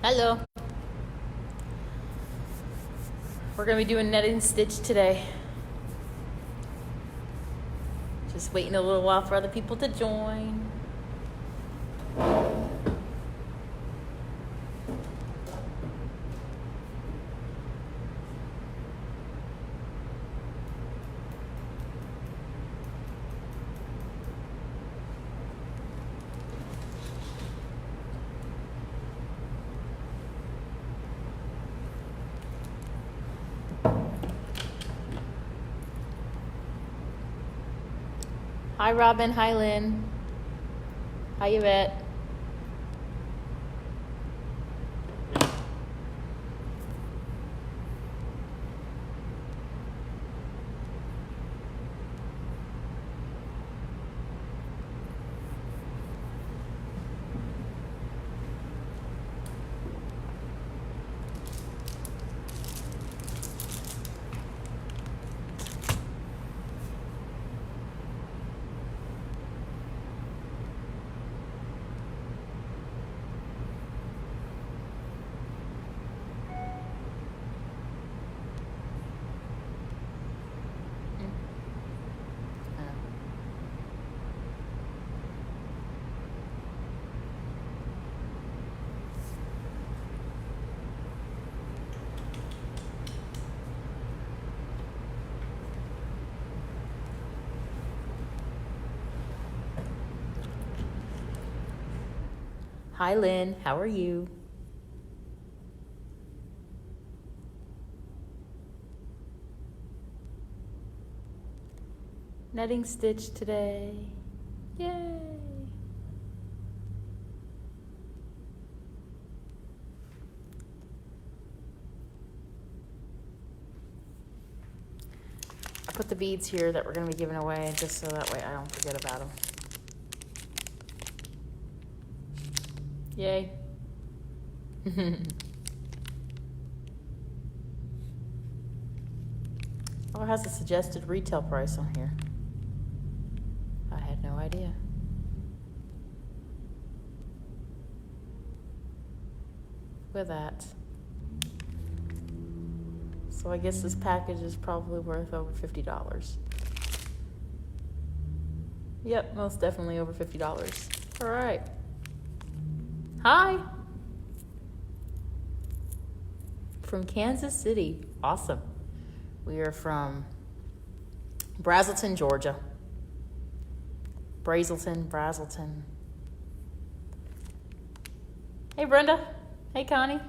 Hello. We're going to be doing netting stitch today. Just waiting a little while for other people to join. Hi, Robin. Hi, Lynn. How you at? Hi, Lynn. How are you? Netting stitch today. Yay! I put the beads here that we're going to be giving away just so that way I don't forget about them. Yay. Oh, it has a suggested retail price on here. I had no idea. Look at that. So I guess this package is probably worth over $50. Yep, most definitely over $50. All right. Hi. From Kansas City. Awesome. We are from Brazelton, Georgia. Brazelton. Hey, Brenda. Hey, Connie.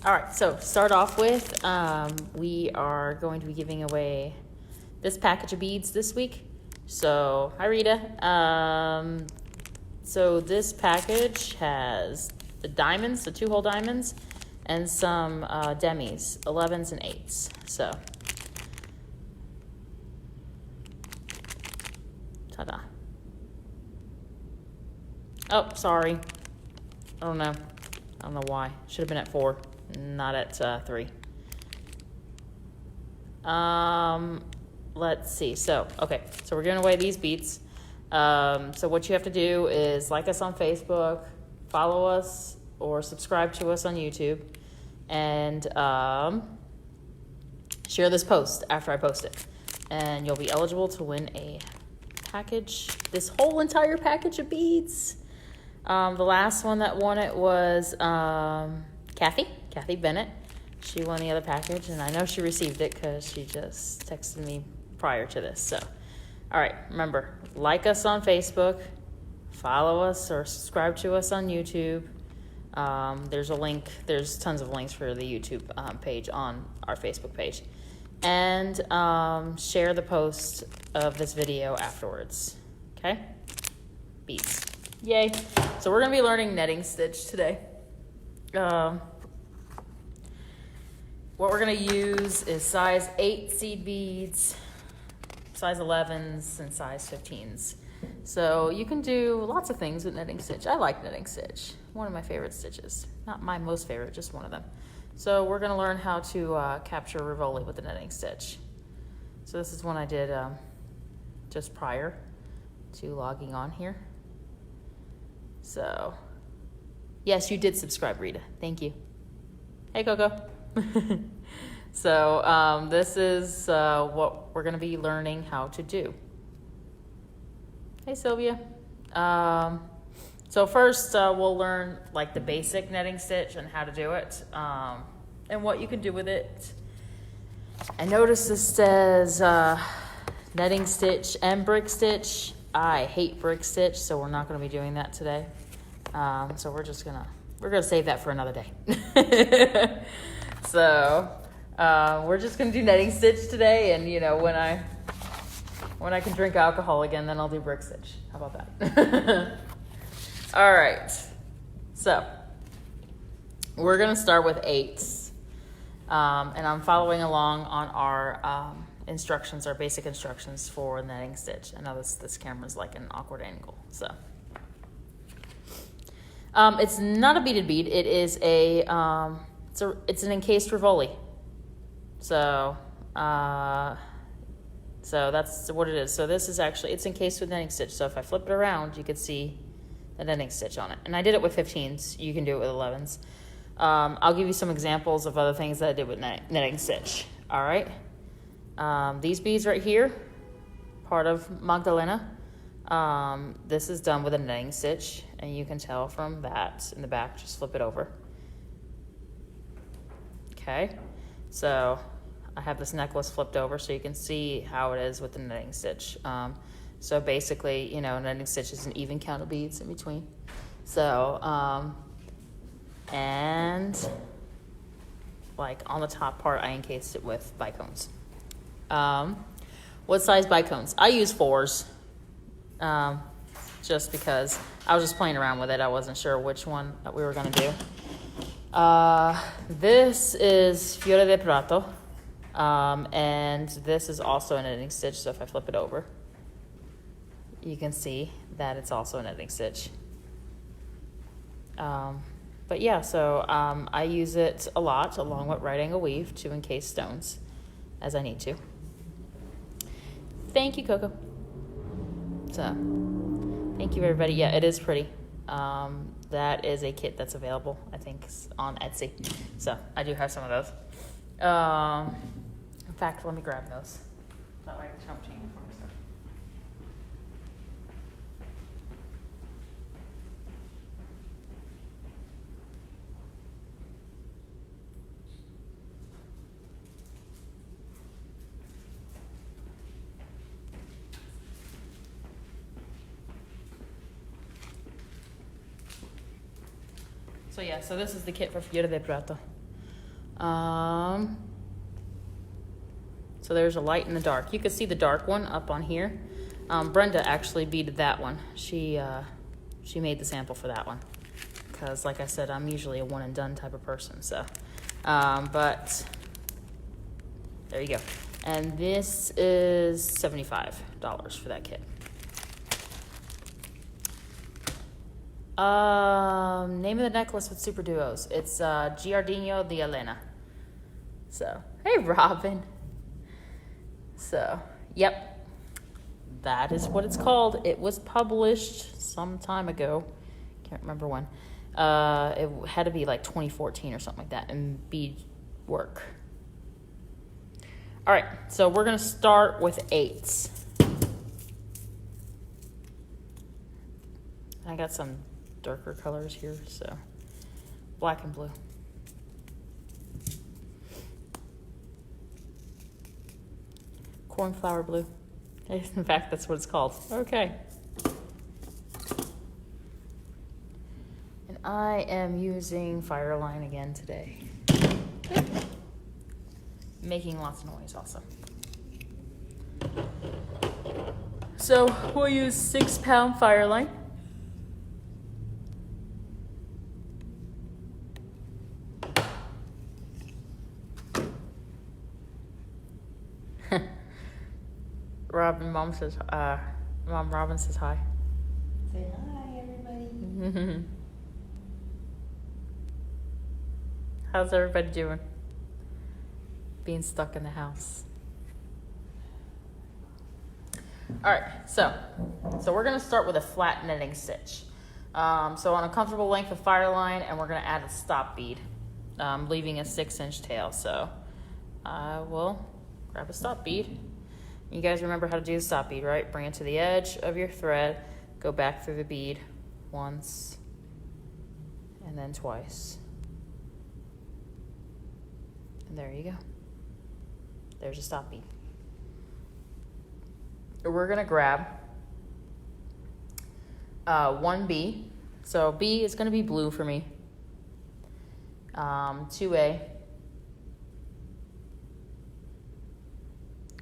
All right, so start off with, we are going to be giving away this package of beads this week. So, hi Rita. So this package has the diamonds, the 2-hole diamonds, and some demis, 11s and 8s. So, ta-da. Oh, sorry. I don't know why. Should have been at 4. Not at 3. Let's see. So we're giving away these beads. So what you have to do is like us on Facebook, follow us, or subscribe to us on YouTube, and share this post after I post it, and you'll be eligible to win a package. This whole entire package of beads. The last one that won it was Kathy Bennett. She won the other package, and I know she received it because she just texted me prior to this. So, all right, remember, like us on Facebook, follow us or subscribe to us on YouTube. There's a link. There's tons of links for the YouTube page on our Facebook page. And share the post of this video afterwards. Okay? Beads. Yay. So we're going to be learning netting stitch today. What we're going to use is size 8 seed beads, size 11s, and size 15s. So you can do lots of things with netting stitch. I like netting stitch. One of my favorite stitches. Not my most favorite, just one of them. So we're going to learn how to capture rivoli with the netting stitch. So this is one I did just prior to logging on here. So, yes, you did subscribe, Rita. Thank you. Hey, Coco. So this is what we're going to be learning how to do. Hey, Sylvia. So first we'll learn like the basic netting stitch and how to do it and what you can do with it. I noticed this says netting stitch and brick stitch. I hate brick stitch, so we're not going to be doing that today. So we're gonna save that for another day. So we're just gonna do netting stitch today, and you know, when I can drink alcohol again, then I'll do brick stitch. How about that? All right. So we're gonna start with 8s, and I'm following along on our instructions, our basic instructions for netting stitch. I know this camera's like an awkward angle, so. It's not a beaded bead. It is it's an encased rivoli. So that's what it is. So this is actually, it's encased with netting stitch. So if I flip it around, you could see the netting stitch on it. And I did it with 15s. You can do it with 11s. I'll give you some examples of other things that I did with netting stitch. All right. These beads right here, part of Magdalena. This is done with a netting stitch, and you can tell from that in the back. Just flip it over. Okay, so I have this necklace flipped over so you can see how it is with the netting stitch. So basically, you know, netting stitch is an even count of beads in between. So, and like on the top part, I encased it with bicones. What size bicones? I use 4s. Just because I was just playing around with it. I wasn't sure which one that we were going to do. This is Fiore de Prato. And this is also a netting stitch. So if I flip it over, you can see that it's also a netting stitch. But yeah, so I use it a lot along with right angle weave to encase stones as I need to. Thank you, Coco. So, thank you, everybody. Yeah, it is pretty. That is a kit that's available, I think, on Etsy. So, I do have some of those. In fact, let me grab those. That way I can show them to you before we start. So yeah, so this is the kit for Fiore de Prato. So there's a light and the dark. You can see the dark one up on here. Brenda actually beaded that one. She made the sample for that one. Because like I said, I'm usually a one and done type of person. So, but there you go. And this is $75 for that kit. Name of the necklace with super duos. It's Giardino di Elena. So, hey Robin. So, yep. That is what it's called. It was published some time ago. Can't remember when. It had to be like 2014 or something like that in bead work. All right, so we're going to start with 8s. I got some darker colors here, so black and blue. Cornflower blue. In fact, that's what it's called. Okay. And I am using Fireline again today. Making lots of noise also. So we'll use 6-pound Fireline. Mom Robin says hi. Say hi, everybody. How's everybody doing? Being stuck in the house. All right, so we're gonna start with a flat netting stitch. So on a comfortable length of Fireline, and we're gonna add a stop bead, leaving a 6-inch tail. So I will grab a stop bead. You guys remember how to do the stop bead, right? Bring it to the edge of your thread, go back through the bead once, and then twice. And there you go. There's a stop bead. We're gonna grab 1B. So B is gonna be blue for me. 2A.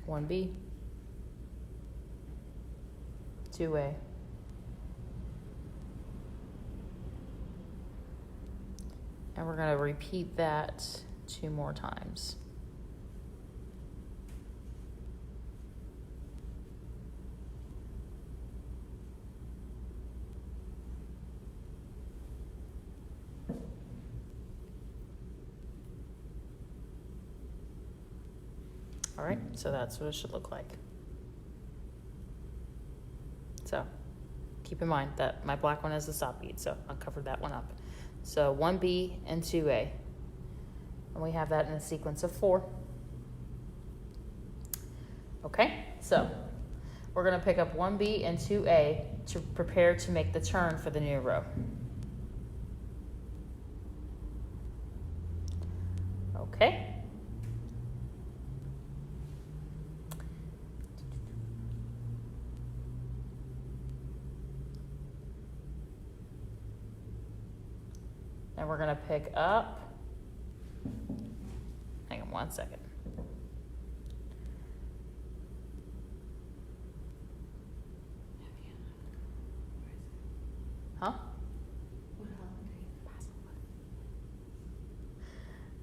1B. 2A. And we're gonna repeat that 2 more times. All right, so that's what it should look like. So keep in mind that my black one is the stop bead, so I'll cover that one up. So 1B and 2A. And we have that in a sequence of 4. Okay, so we're gonna pick up 1B and 2A to prepare to make the turn for the new row. Okay. And we're gonna pick up, hang on 1 second. Huh? What holiday? Passover.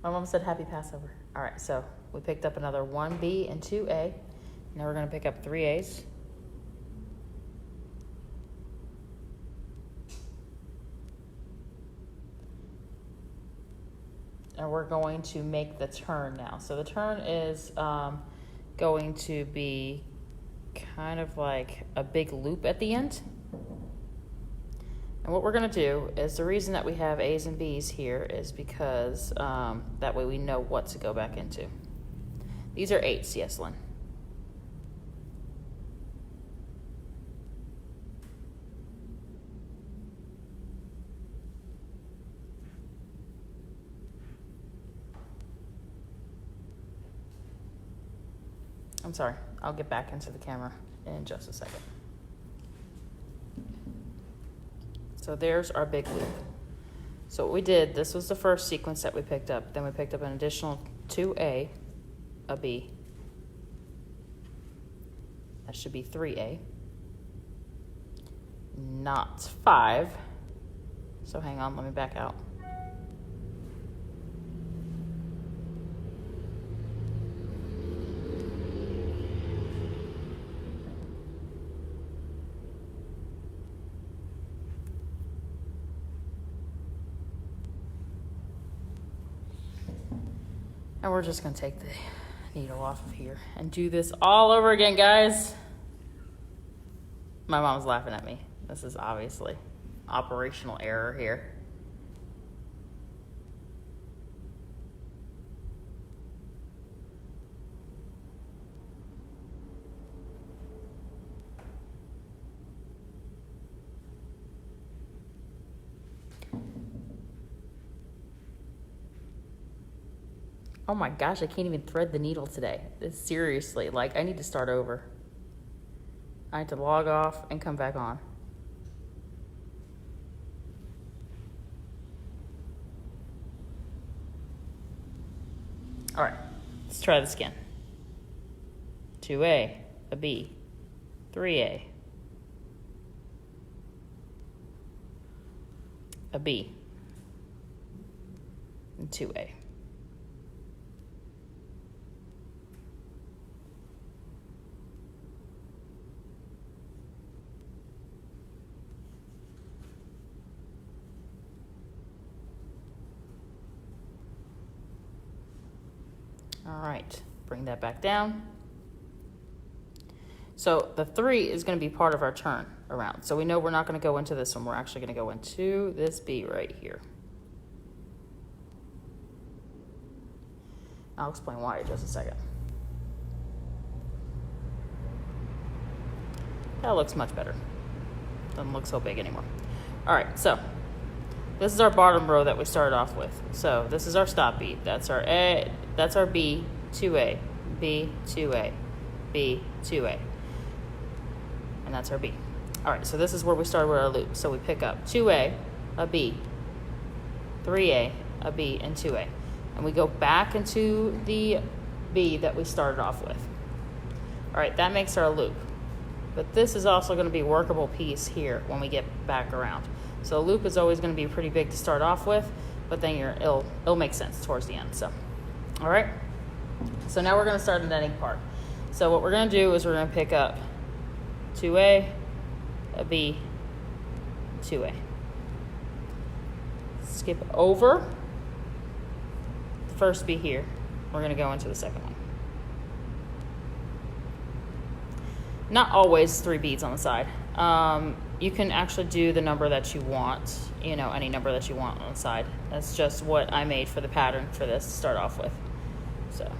My mom said happy Passover. All right, so we picked up another 1B and 2A. Now we're gonna pick up 3 A's. And we're going to make the turn now. So the turn is going to be kind of like a big loop at the end. And what we're gonna do is, the reason that we have A's and B's here is because that way we know what to go back into. These are 8s, yes, Lynn. I'm sorry, I'll get back into the camera in just a second. So there's our big loop. So what we did, this was the first sequence that we picked up. Then we picked up an additional 2A, a B. That should be 3A. Not 5. So hang on, let me back out. And we're just gonna take the needle off of here and do this all over again, guys. My mom's laughing at me. This is obviously operational error here. Oh my gosh, I can't even thread the needle today. Seriously, like, I need to start over. I need to log off and come back on. All right, let's try this again. 2A, a B, 3A, a B, and 2A. All right, bring that back down. So the 3 is going to be part of our turn around. So we know we're not going to go into this one. We're actually going to go into this B right here. I'll explain why in just a second. That looks much better. Doesn't look so big anymore. All right, so this is our bottom row that we started off with. So this is our stop bead. That's our A, that's our B, 2A, B, 2A, B, 2A. And that's our B. All right, so this is where we started with our loop. So we pick up 2A, a B, 3A, a B, and 2A. And we go back into the B that we started off with. All right, that makes our loop. But this is also going to be a workable piece here when we get back around. So a loop is always going to be pretty big to start off with, but then it'll make sense towards the end. So, all right. So now we're going to start the netting part. So what we're going to do is we're going to pick up 2A, a B, 2A. Skip over the first B here. We're going to go into the second one. Not always 3 beads on the side. You can actually do the number that you want, you know, any number that you want on the side. That's just what I made for the pattern for this to start off with. So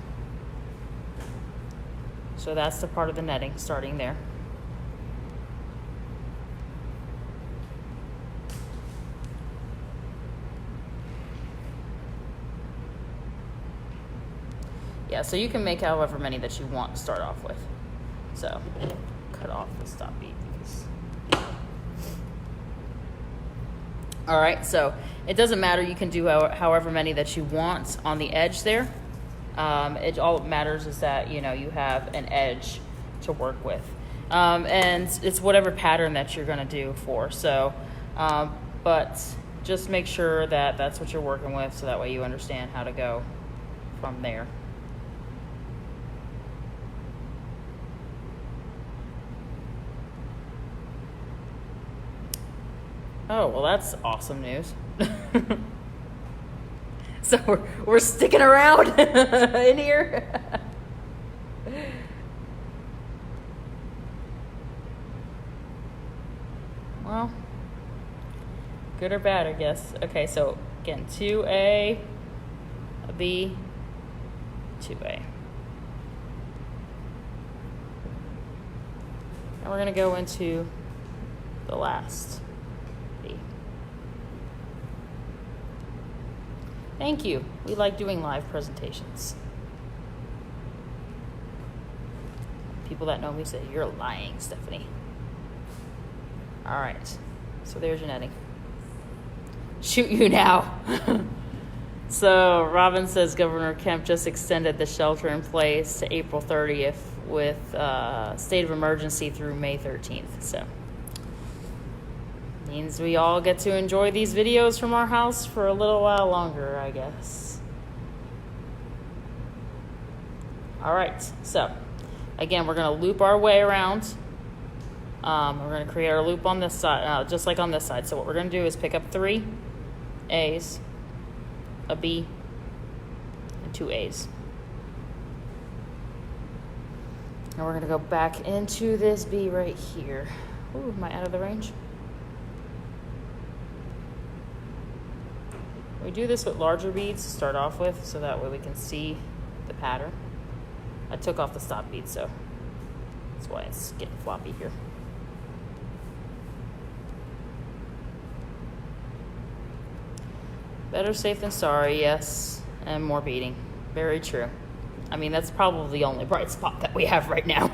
that's the part of the netting starting there. Yeah, so you can make however many that you want to start off with. So cut off the stop bead. All right, so it doesn't matter. You can do however many that you want on the edge there. All that matters is that, you know, you have an edge to work with. And it's whatever pattern that you're going to do for. So, but just make sure that that's what you're working with so that way you understand how to go from there. Oh, well, that's awesome news. So we're sticking around in here. Well, good or bad, I guess. Okay, so again, 2A, a B, 2A. And we're going to go into the last. Thank you. We like doing live presentations. People that know me say, "You're lying, Stephanie." All right. So there's your netting. Shoot you now. So Robin says Governor Kemp just extended the shelter in place to April 30th with state of emergency through May 13th. So means we all get to enjoy these videos from our house for a little while longer, I guess. All right, so again, we're going to loop our way around. We're going to create our loop on this side, just like on this side. So what we're going to do is pick up 3 A's, a B, and 2 A's. And we're going to go back into this B right here. Ooh, am I out of the range? We do this with larger beads to start off with, so that way we can see the pattern. I took off the stop bead, so that's why it's getting floppy here. Better safe than sorry, yes, and more beading. Very true. I mean, that's probably the only bright spot that we have right now.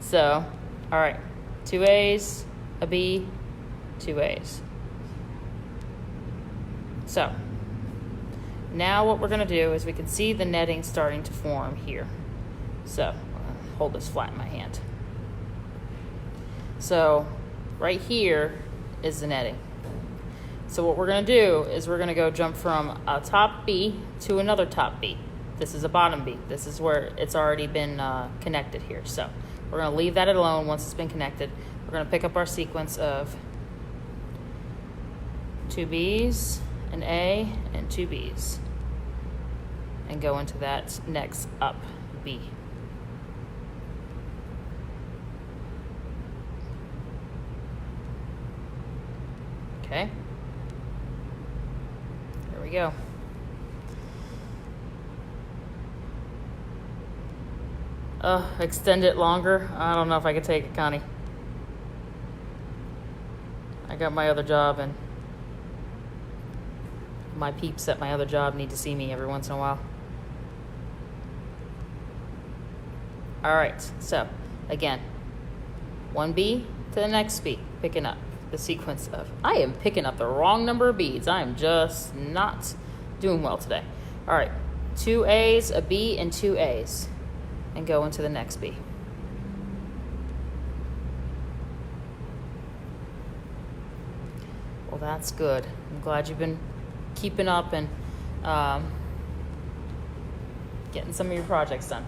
So, all right, 2 A's, a B, 2 A's. So now what we're going to do is we can see the netting starting to form here. So I'm going to hold this flat in my hand. So right here is the netting. So what we're going to do is we're going to go jump from a top B to another top B. This is a bottom B. This is where it's already been connected here. So we're going to leave that alone once it's been connected. We're going to pick up our sequence of 2 B's, an A, and 2 B's, and go into that next up B. Okay. There we go. Extend it longer. I don't know if I could take it, Connie. I got my other job, and my peeps at my other job need to see me every once in a while. All right, so again, one bee to the next bee, picking up the sequence of, I am picking up the wrong number of beads. I am just not doing well today. All right, 2 A's, a B, and 2 A's, and go into the next bee. Well, that's good. I'm glad you've been keeping up and getting some of your projects done.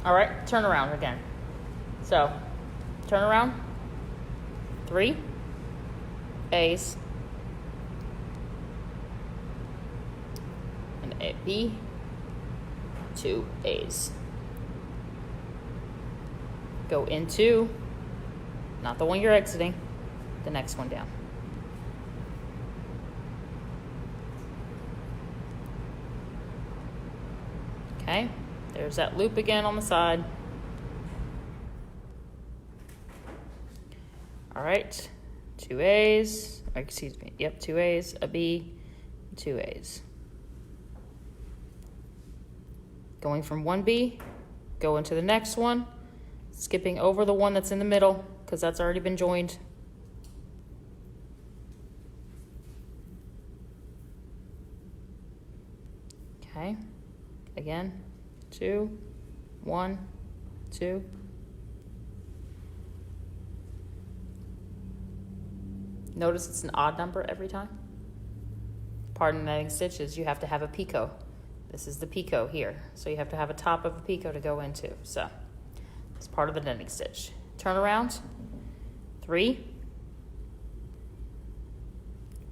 All right, turn around again. So, turn around. 3 A's. An A, B, 2 A's. Go into, not the one you're exiting, the next one down. Okay, there's that loop again on the side. All right, 2 A's, or excuse me, yep, 2 A's, a B, 2 A's. Going from 1 B, go into the next one, skipping over the one that's in the middle because that's already been joined. Okay, again, 2, 1, 2. Notice it's an odd number every time. Part of netting stitches, you have to have a picot. This is the picot here. So you have to have a top of a picot to go into. So it's part of the netting stitch. Turn around. 3,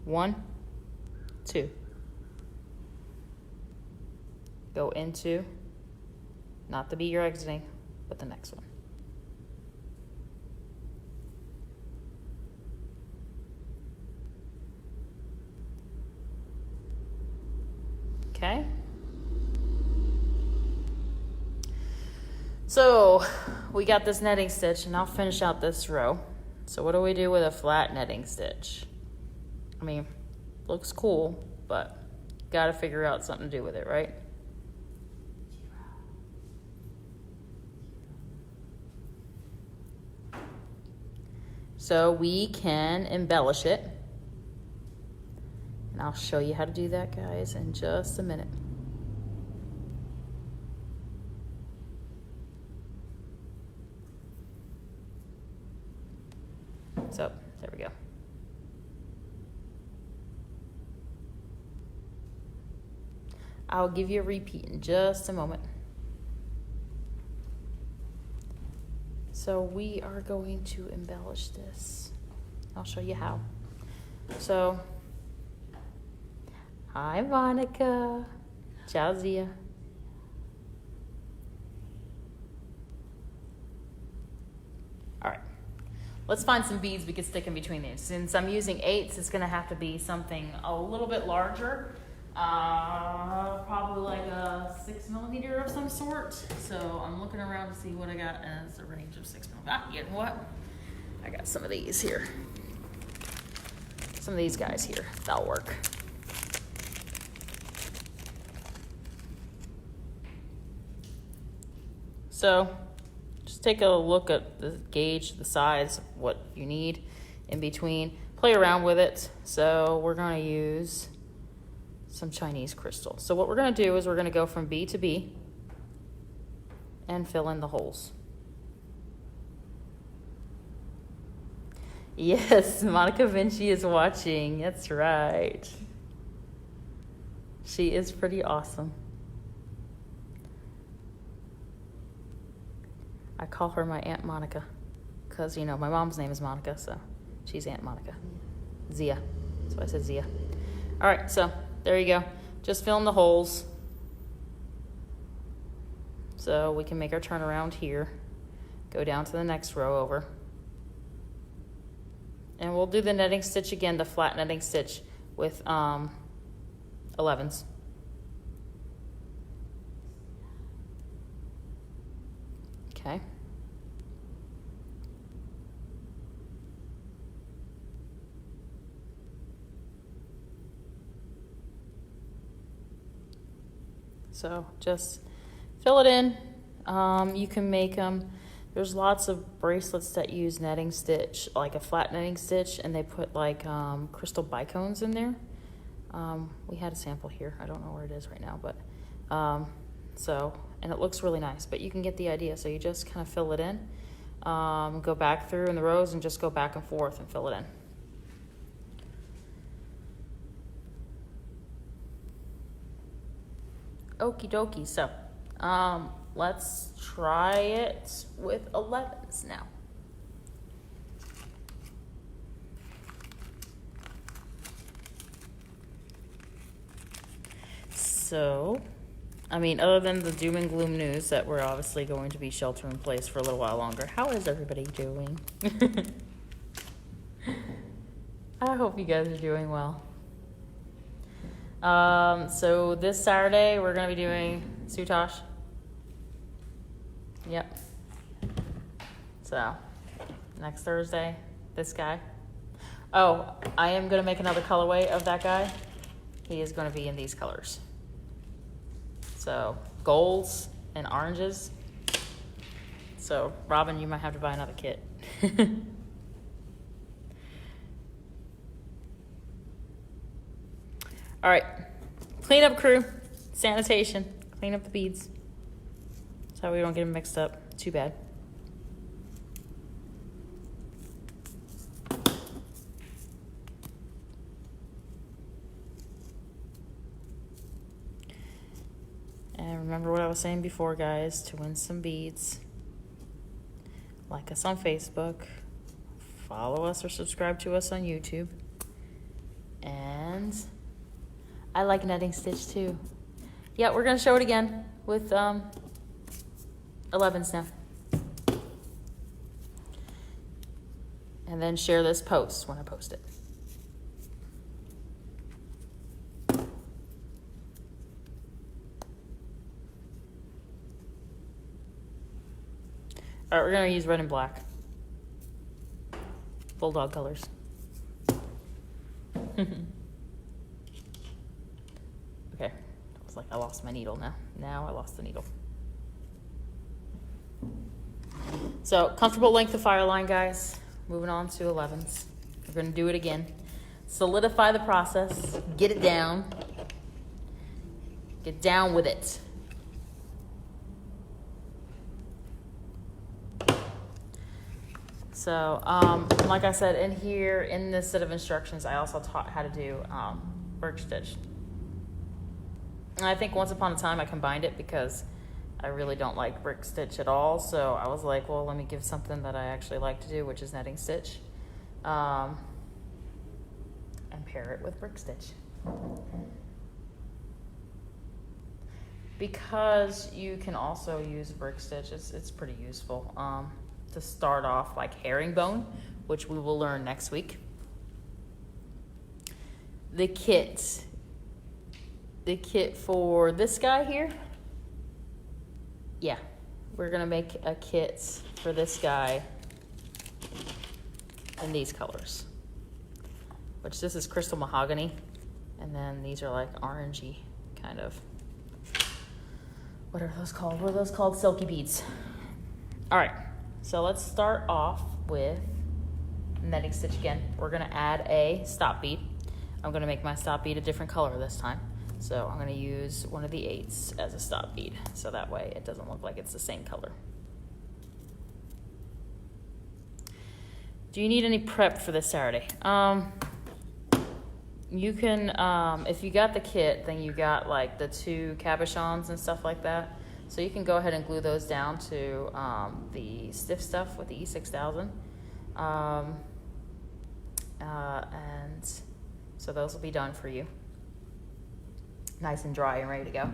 1, 2. Go into, not the bee you're exiting, but the next one. Okay. So we got this netting stitch, and I'll finish out this row. So what do we do with a flat netting stitch? I mean, looks cool, but got to figure out something to do with it, right? So we can embellish it. And I'll show you how to do that, guys, in just a minute. So, there we go. I'll give you a repeat in just a moment. So we are going to embellish this. I'll show you how. So, hi Monica. Ciao Zia. All right, let's find some beads we can stick in between these. Since I'm using 8s, it's gonna have to be something a little bit larger. Probably like a 6mm of some sort. So I'm looking around to see what I got as a range of 6mm. Ah, you know what? I got some of these here. Some of these guys here. That'll work. So just take a look at the gauge, the size, of what you need in between. Play around with it. So we're going to use some Chinese crystal. So what we're going to do is we're going to go from B to B and fill in the holes. Yes, Monica Vinci is watching. That's right. She is pretty awesome. I call her my Aunt Monica because, you know, my mom's name is Monica, so she's Aunt Monica. Zia. That's why I said Zia. All right, so there you go. Just fill in the holes. So we can make our turnaround here. Go down to the next row over. And we'll do the netting stitch again, the flat netting stitch with 11s. Okay. So just fill it in. You can make them. There's lots of bracelets that use netting stitch, like a flat netting stitch, and they put like crystal bicones in there. We had a sample here. I don't know where it is right now, but and it looks really nice, but you can get the idea. So you just kind of fill it in, go back through in the rows and just go back and forth and fill it in. Okie dokie. So let's try it with 11s now. So, I mean, other than the doom and gloom news that we're obviously going to be shelter in place for a little while longer, how is everybody doing? I hope you guys are doing well. So this Saturday we're going to be doing Sutosh. Yep. So, next Thursday, this guy. Oh, I am going to make another colorway of that guy. He is going to be in these colors. So, golds and oranges. So, Robin, you might have to buy another kit. All right. Cleanup crew. Sanitation. Clean up the beads. So we don't get them mixed up. Too bad. And remember what I was saying before, guys, to win some beads, like us on Facebook, follow us or subscribe to us on YouTube. And I like netting stitch too. Yeah, we're going to show it again with 11s now. And then share this post when I post it. All right, we're going to use red and black. Bulldog colors. Okay, I was like, I lost my needle now. Now I lost the needle. So, comfortable length of Fireline, guys. Moving on to 11s. We're going to do it again. Solidify the process. Get it down. Get down with it. So, like I said, in here, in this set of instructions, I also taught how to do work stitch. And I think once upon a time I combined it because I really don't like brick stitch at all. So I was like, well, let me give something that I actually like to do, which is netting stitch. And pair it with brick stitch. Because you can also use brick stitch, it's pretty useful to start off like herringbone, which we will learn next week. The kit for this guy here, yeah, we're gonna make a kit for this guy in these colors, which this is crystal mahogany, and then these are like orangey kind of, what are those called? What are those called? Silky beads. All right, so let's start off with netting stitch again. We're gonna add a stop bead. I'm gonna make my stop bead a different color this time. So I'm gonna use one of the 8s as a stop bead, so that way it doesn't look like it's the same color. Do you need any prep for this Saturday? You can, if you got the kit, then you got like the 2 cabochons and stuff like that. So you can go ahead and glue those down to the stiff stuff with the E6000. And so those will be done for you. Nice and dry and ready to go.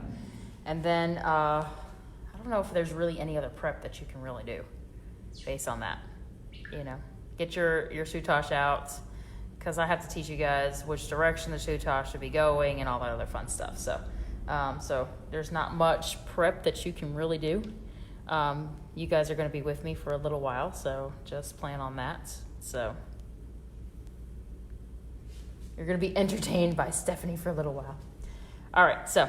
And then, I don't know if there's really any other prep that you can really do based on that, you know. get your soutache out, because I have to teach you guys which direction the soutache should be going and all that other fun stuff. So, so there's not much prep that you can really do. You guys are going to be with me for a little while, so just plan on that. So you're going to be entertained by Stephanie for a little while. All right, so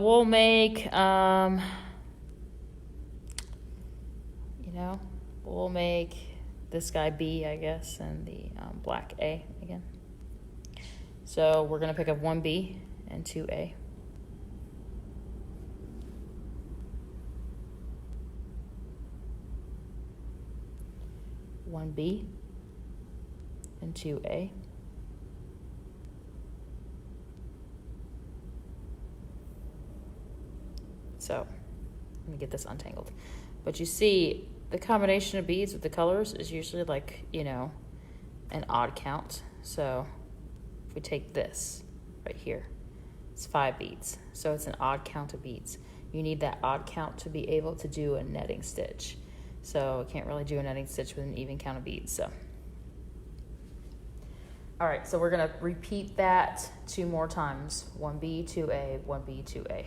we'll make, we'll make this guy B, I guess, and the black A again. So we're going to pick up 1B and 2A. One B and 2A. So let me get this untangled. But you see, the combination of beads with the colors is usually like, an odd count. So if we take this right here, it's 5 beads. So it's an odd count of beads. You need that odd count to be able to do a netting stitch. So I can't really do a netting stitch with an even count of beads. So, all right, so we're gonna repeat that 2 more times. 1B, 2A, 1B, 2A.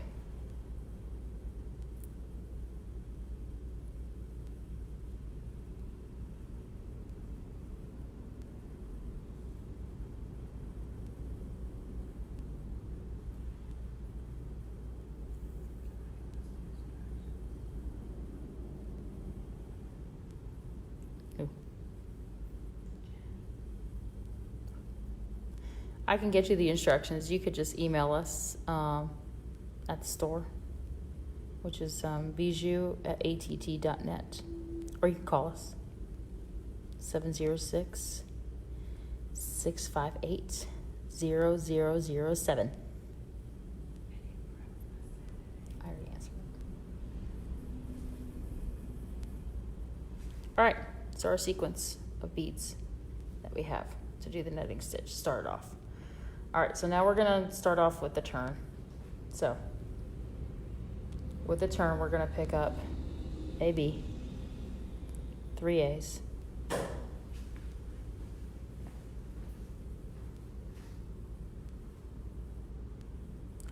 I can get you the instructions. You could just email us at the store, which is beadjoux@att.net. Or you can call us, 706-658-0007. I already answered. All right, so our sequence of beads that we have to do the netting stitch start off. All right, so now we're gonna start off with the turn. So with the turn, we're gonna pick up AB, 3 A's,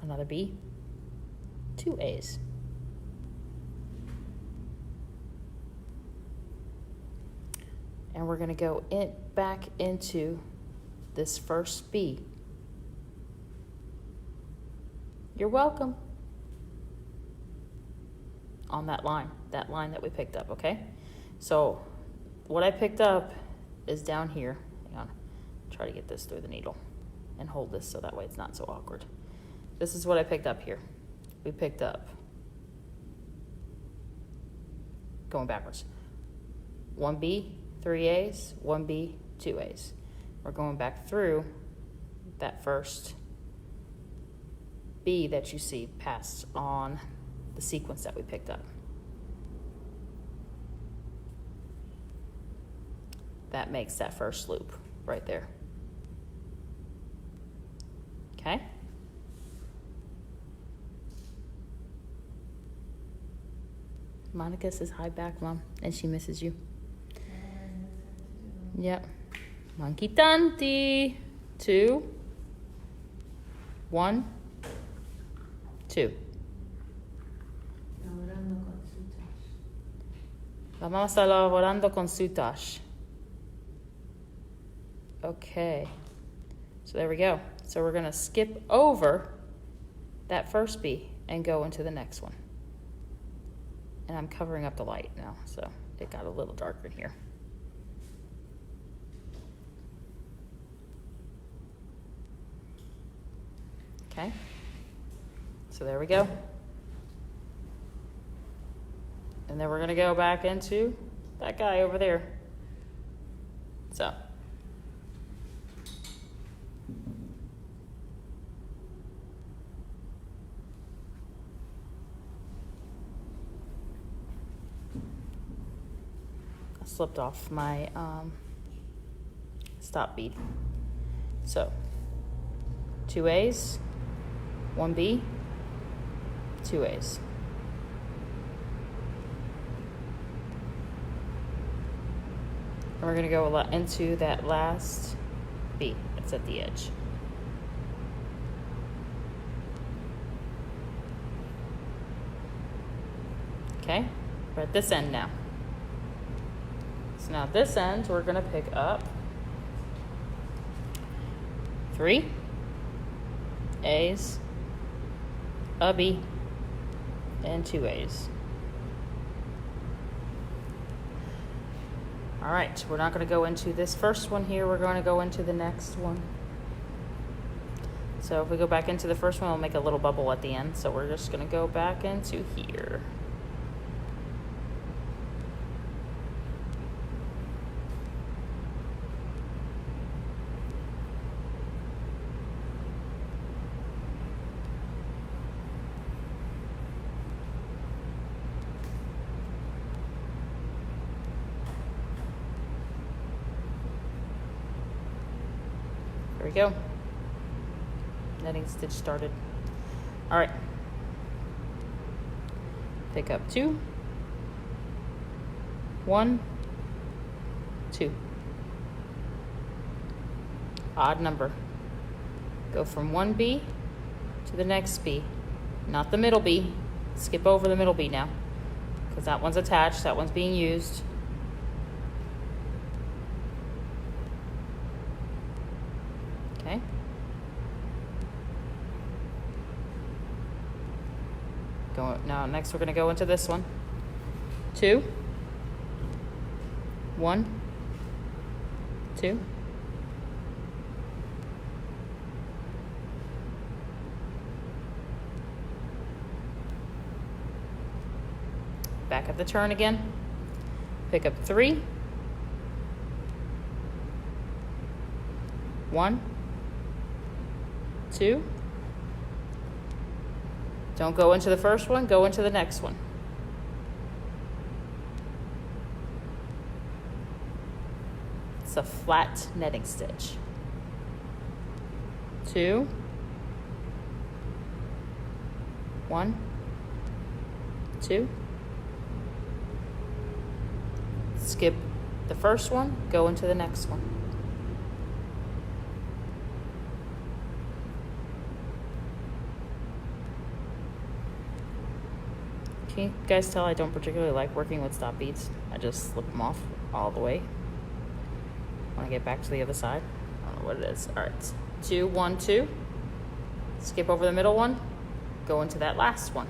another B, 2 A's, and we're gonna go back into this first B. You're welcome. On that line that we picked up, okay? So what I picked up is down here. Hang on, try to get this through the needle and hold this so that way it's not so awkward. This is what I picked up here. We picked up, going backwards, 1B, 3 A's, 1B, 2 A's. We're going back through that first B that you see passed on the sequence that we picked up. That makes that first loop right there. Okay? Monica says hi back, Mom, and she misses you. Yep. Monkey tanti. 2, 1, 2. La mamá está laborando con soutache. Okay. So there we go. So we're going to skip over that first B and go into the next one. And I'm covering up the light now, so it got a little darker in here. Okay, so there we go. And then we're gonna go back into that guy over there. So. I slipped off my stop bead. So, 2 A's. 1B, 2 A's. we're gonna go into that last B that's at the edge. Okay, we're at this end now. So now this end, we're gonna pick up 3 A's, a B, and 2 A's. All right, we're not gonna go into this first one here, we're gonna go into the next one. So if we go back into the first one, we'll make a little bubble at the end. So we're just gonna go back into here. There we go. Netting stitch started. All right. Pick up 2, 1, 2. Odd number. Go from one B to the next B. Not the middle B. Skip over the middle B now, because that one's attached, that one's being used. Okay. Now next we're going to go into this one. 2, 1, 2. Back at the turn again. Pick up 3, 1, 2. Don't go into the first one, go into the next one. It's a flat netting stitch. 2, 1, 2. Skip the first one, go into the next one. Can you guys tell I don't particularly like working with stop beads? I just slip them off all the way when I get back to the other side. I don't know what it is. All right, 2, 1, 2. Skip over the middle one, go into that last one.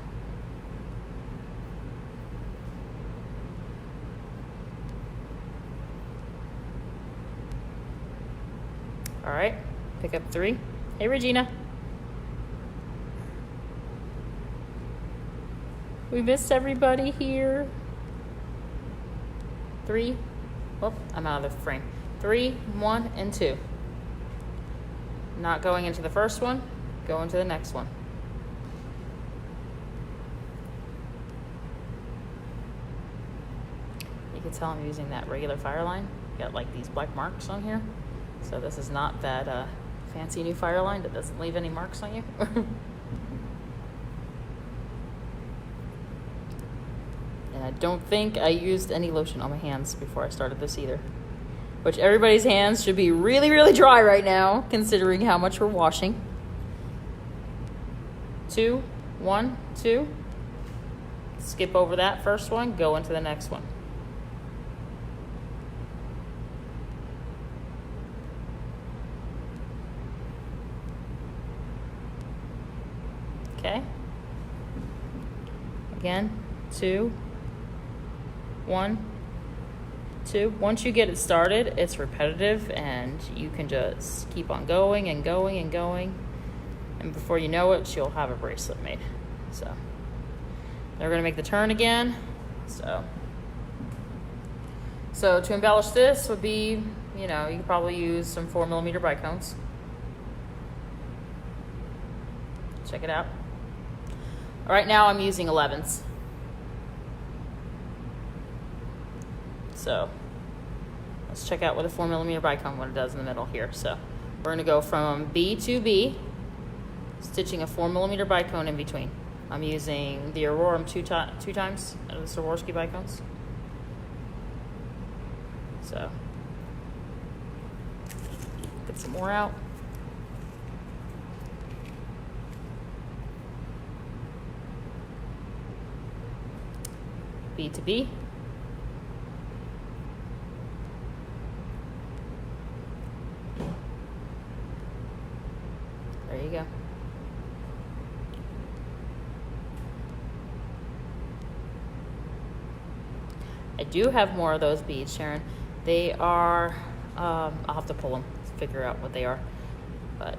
All right, pick up 3. Hey, Regina. We missed everybody here. 3. Whoop, I'm out of the frame. 3, 1, and 2. Not going into the first one, go into the next one. You can tell I'm using that regular Fireline. Got like these black marks on here. So this is not that fancy new Fireline that doesn't leave any marks on you. I don't think I used any lotion on my hands before I started this either. Which everybody's hands should be really, really dry right now, considering how much we're washing. 2, 1, 2. Skip over that first one, go into the next one. Okay. Again, 2, 1, 2. Once you get it started, it's repetitive and you can just keep on going and going and going. And before you know it, you'll have a bracelet made. So they're going to make the turn again. So to embellish this would be, you know, you could probably use some 4mm bicones. Check it out. Right now I'm using 11s. So let's check out what a 4mm bicone, what it does in the middle here. So we're going to go from B to B, stitching a 4mm bicone in between. I'm using the Aurorum two times out of the Swarovski bicones. So Get some more out. Bead to B. There you go. I do have more of those beads, Sharon. They are, I'll have to pull them, figure out what they are, but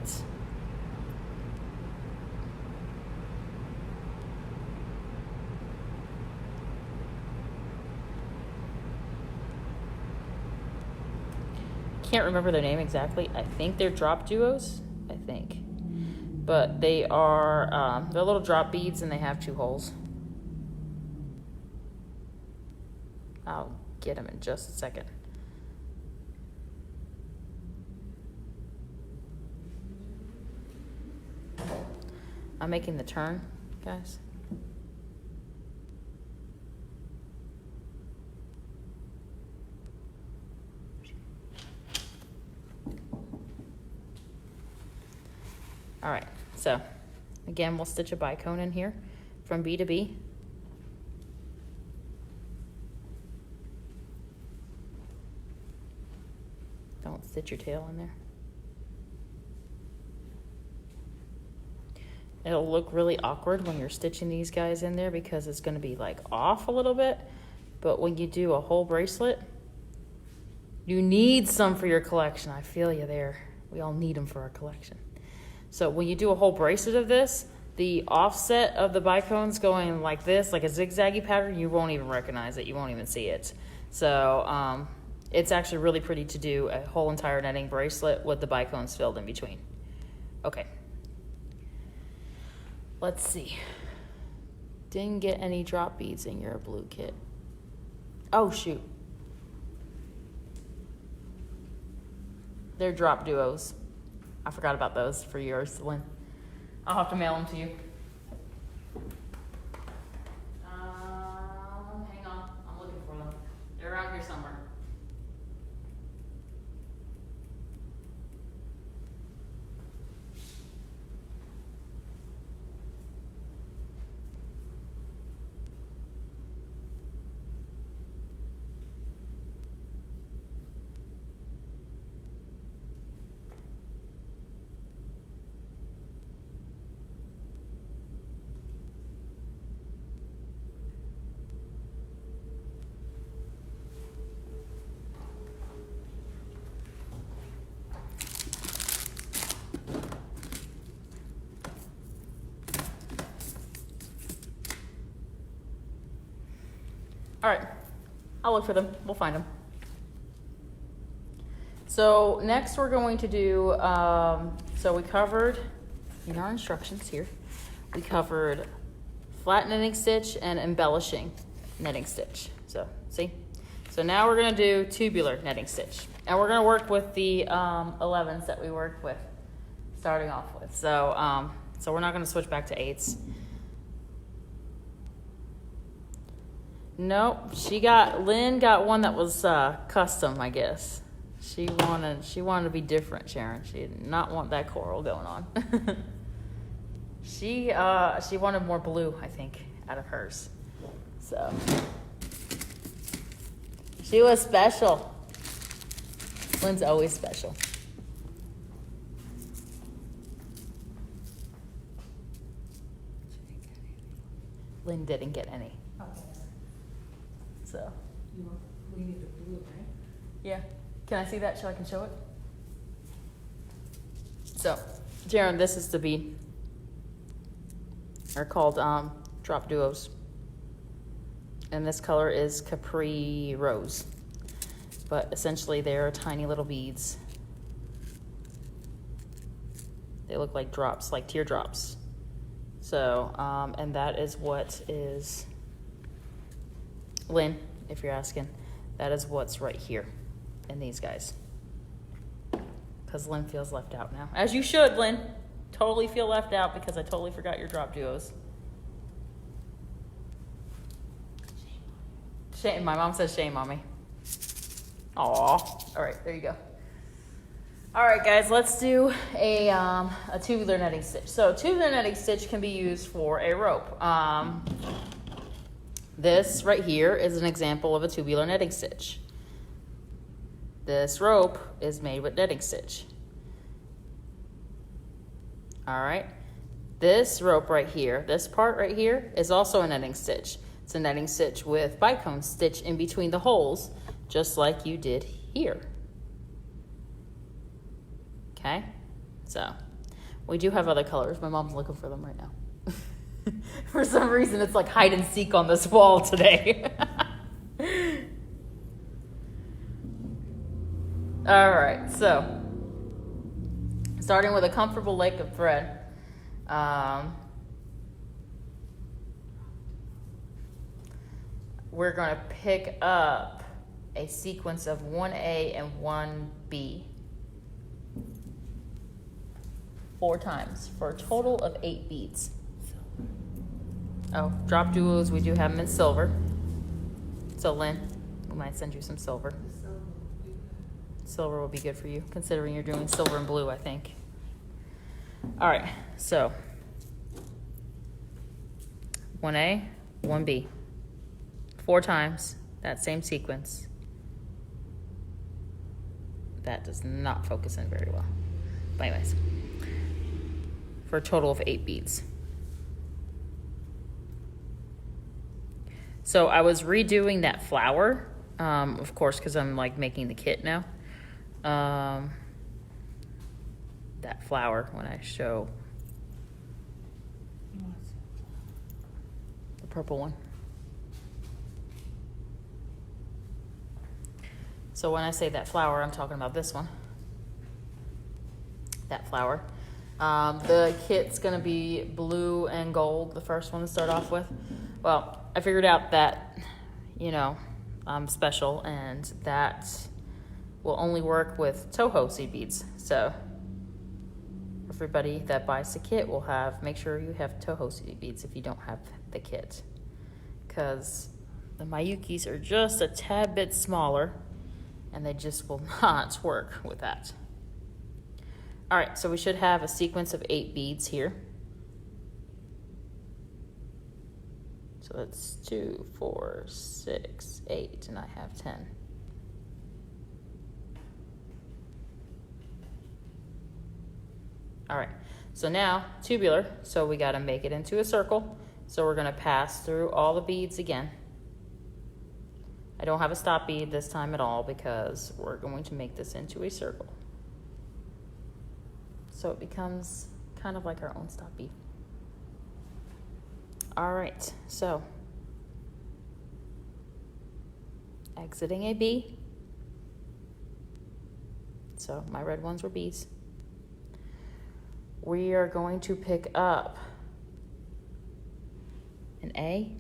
can't remember their name exactly. I think they're drop duos, I think. But they are, they're little drop beads and they have 2 holes. I'll get them in just a second. I'm making the turn, guys. All right, so again, we'll stitch a bicone in here from B to B. Don't stitch your tail in there. It'll look really awkward when you're stitching these guys in there because it's gonna be like off a little bit, but when you do a whole bracelet, you need some for your collection. I feel you there. We all need them for our collection. So when you do a whole bracelet of this, the offset of the bicones going like this, like a zigzaggy pattern, you won't even recognize it. You won't even see it. So it's actually really pretty to do a whole entire netting bracelet with the bicones filled in between. Okay. Let's see. Didn't get any drop beads in your blue kit. Oh, shoot. They're drop duos. I forgot about those for yours, Lynn. I'll have to mail them to you. Hang on. I'm looking for them. They're around here somewhere. All right, I'll look for them. We'll find them. So next we're going to do, so we covered in our instructions here, we covered flat netting stitch and embellishing netting stitch. So see? So now we're gonna do tubular netting stitch. And we're gonna work with the 11s that we worked with, starting off with. So, so we're not gonna switch back to 8s. Nope, Lynn got one that was custom, I guess. She wanted to be different, Sharon. She did not want that coral going on. She wanted more blue, I think, out of hers. So she was special. Lynn's always special. Lynn didn't get any. So. We need the blue, right? Yeah. Can I see that so I can show it? So, Jaron, this is the bead. They're called drop duos. And this color is Capri Rose. But essentially they're tiny little beads. They look like drops, like teardrops. So, and that is what is, Lynn, if you're asking, that is what's right here in these guys. Because Lynn feels left out now. As you should, Lynn. Totally feel left out because I totally forgot your drop duos. Shame. My mom says shame on me. Aw. All right, there you go. All right, guys, let's do a tubular netting stitch. So tubular netting stitch can be used for a rope. This right here is an example of a tubular netting stitch. This rope is made with netting stitch. All right. This rope right here, this part right here, is also a netting stitch. It's a netting stitch with bicones stitched in between the holes, just like you did here. Okay, so we do have other colors. My mom's looking for them right now. For some reason, it's like hide and seek on this wall today. All right, so starting with a comfortable length of thread. We're going to pick up a sequence of 1A and 1B 4 times for a total of 8 beads. Oh, drop duos, we do have them in silver. So Lynn, we might send you some silver. Silver will be good for you, considering you're doing silver and blue, I think. All right, so 1A, 1B. 4 times, that same sequence. That does not focus in very well. But anyways, for a total of 8 beads. So I was redoing that flower, of course, because I'm like making the kit now. That flower when I show the purple one. So when I say that flower, I'm talking about this one. That flower. The kit's gonna be blue and gold, the first one to start off with. Well, I figured out that, you know, I'm special and that will only work with Toho seed beads. So everybody that buys the kit will make sure you have Toho seed beads if you don't have the kit. Because the Miyukis are just a tad bit smaller and they just will not work with that. All right, so we should have a sequence of 8 beads here. So that's 2, 4, 6, 8, and I have 10. All right, so now tubular, so we gotta make it into a circle. So we're gonna pass through all the beads again. I don't have a stop bead this time at all because we're going to make this into a circle. So it becomes kind of like our own stop bead. All right, so exiting a B. So my red ones were B's. We are going to pick up an A,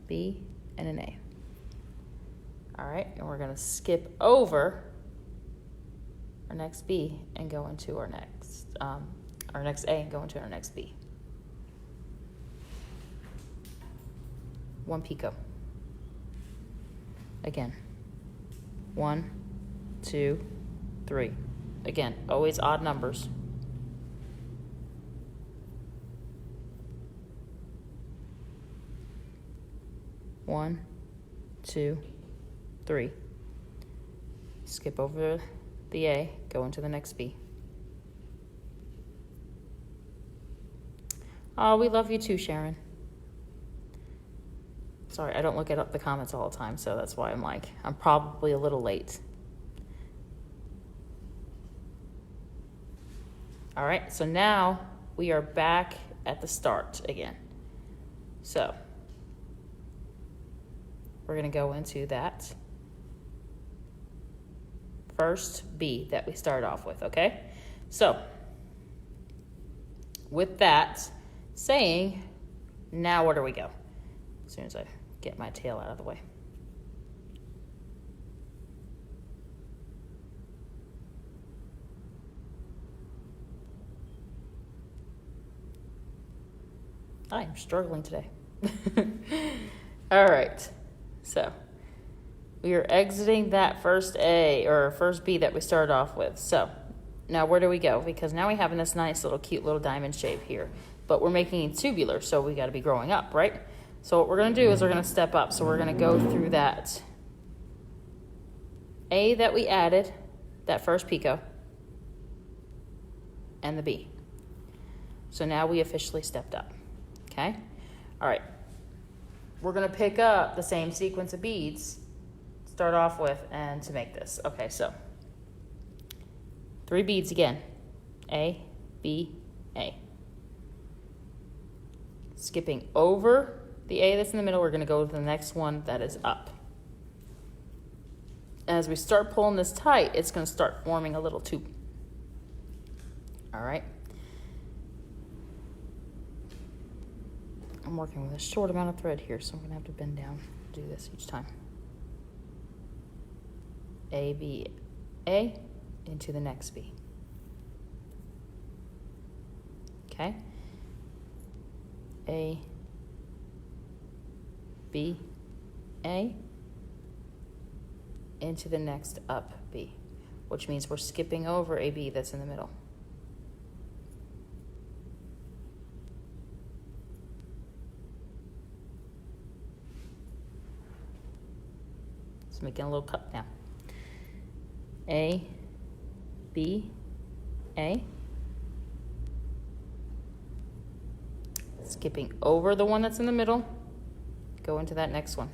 B, and an A. All right, and we're gonna skip over our next B and go into our next A and go into our next B. 1 picot. Again. 1, 2, 3. Again, always odd numbers. One, 2, 3. Skip over the A, go into the next B. Oh, we love you too, Sharon. Sorry, I don't look at the comments all the time, so that's why I'm probably a little late. All right, so now we are back at the start again. So we're gonna go into that first B that we started off with, okay? So with that saying, now where do we go? As soon as I get my tail out of the way. I am struggling today. All right, so We are exiting that first A or first B that we started off with. So now where do we go? Because now we have this nice little cute little diamond shape here, but we're making it tubular, so we got to be growing up, right? So what we're going to do is we're going to step up. So we're going to go through that A that we added, that first picot, and the B. So now we officially stepped up, okay? All right. We're going to pick up the same sequence of beads, start off with, and to make this. Okay, so 3 beads again. A, B, A. Skipping over the A that's in the middle, we're going to go to the next one that is up. As we start pulling this tight, it's going to start forming a little tube. All right. I'm working with a short amount of thread here, so I'm going to have to bend down to do this each time. A, B, A, into the next B. Okay. A, B, A, into the next up B, which means we're skipping over a B that's in the middle. Just making a little cut now. A, B, A. Skipping over the one that's in the middle, go into that next one.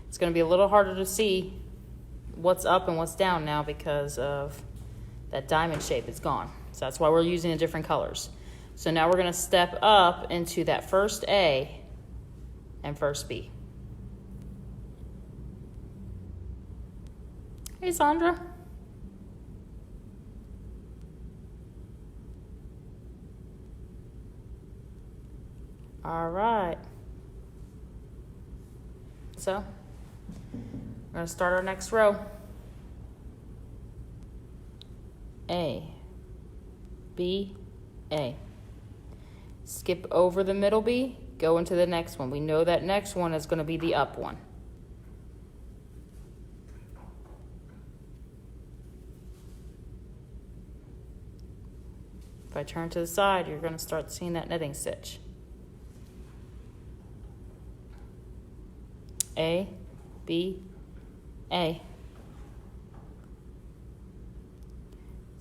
It's going to be a little harder to see what's up and what's down now because of that diamond shape. It's gone. So that's why we're using the different colors. So now we're going to step up into that first A and first B. Hey, Sandra. All right. So we're going to start our next row. A, B, A. Skip over the middle B, go into the next one. We know that next one is going to be the up one. If I turn to the side, you're going to start seeing that netting stitch. A, B, A.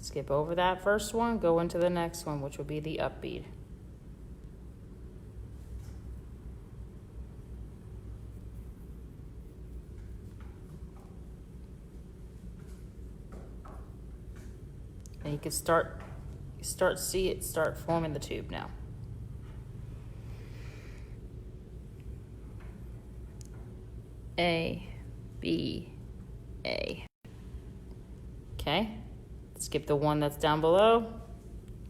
Skip over that first one, go into the next one, which will be the up bead. And you can start forming the tube now. A, B, A. Okay, skip the one that's down below,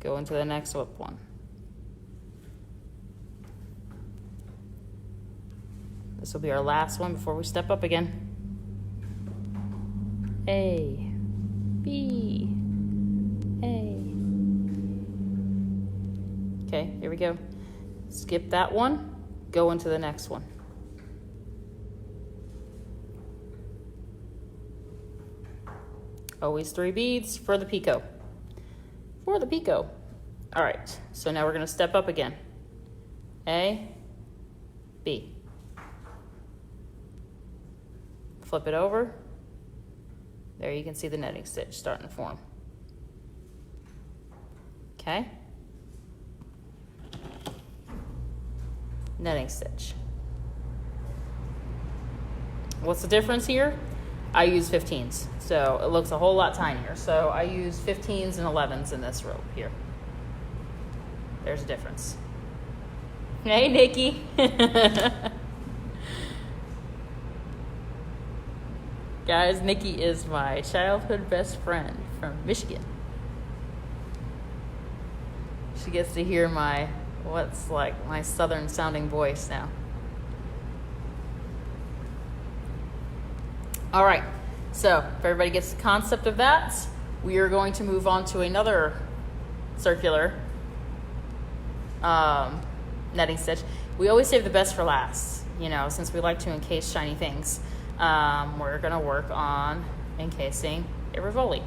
go into the next up one. This will be our last one before we step up again. A, B, A. Okay, here we go. Skip that one, go into the next one. Always 3 beads for the picot. For the picot. All right, so now we're going to step up again. A, B. Flip it over. There you can see the netting stitch starting to form. Okay. Netting stitch. What's the difference here? I use 15s, so it looks a whole lot tinier. So I use 15s and 11s in this rope here. There's a difference. Hey, Nikki. Guys, Nikki is my childhood best friend from Michigan. She gets to hear my southern sounding voice now. All right, so if everybody gets the concept of that, we are going to move on to another circular netting stitch. We always save the best for last, since we like to encase shiny things. we're gonna work on encasing a rivoli.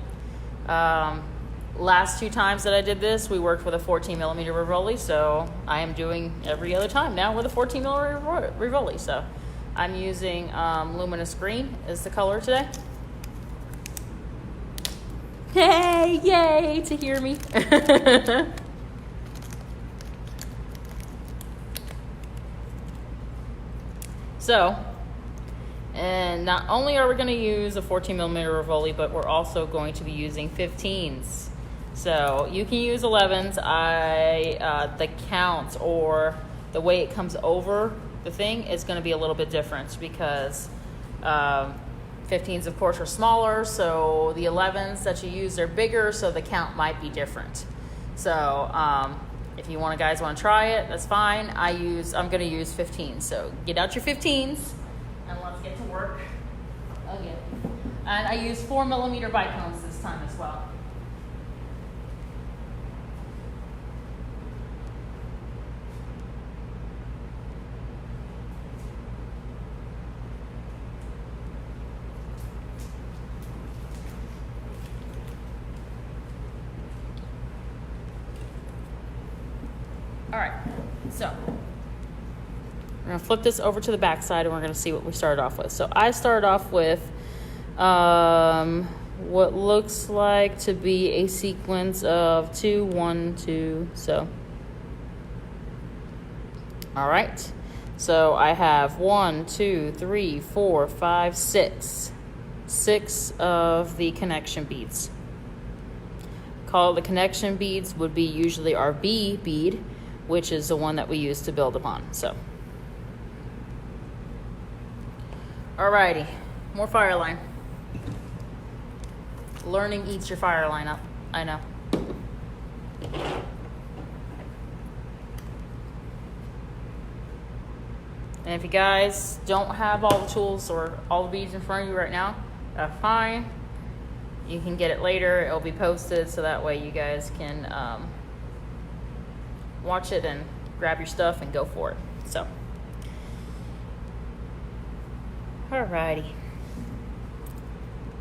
Last 2 times that I did this, we worked with a 14 millimeter rivoli, so I am doing every other time now with a 14 millimeter rivoli. So I'm using luminous green is the color today. Hey, yay to hear me. So, and not only are we going to use a 14 millimeter rivoli, but we're also going to be using 15s. So you can use 11s. The count or the way it comes over the thing is going to be a little bit different because 15s, of course, are smaller. So the 11s that you use are bigger, so the count might be different. So if you guys want to try it, that's fine. I'm going to use 15s. So get out your 15s and let's get to work again. And I use 4 millimeter bicones this time as well. All right, so we're gonna flip this over to the back side and we're gonna see what we started off with. So I started off with what looks like to be a sequence of 2, 1, 2, so. All right, so I have 1, 2, 3, 4, 5, 6. 6 of the connection beads. The connection beads would be usually our B bead, which is the one that we use to build upon. So, alrighty, more Fireline. Learning eats your Fireline up, I know. And if you guys don't have all the tools or all the beads in front of you right now, that's fine. You can get it later. It'll be posted so that way you guys can watch it and grab your stuff and go for it. So, alrighty.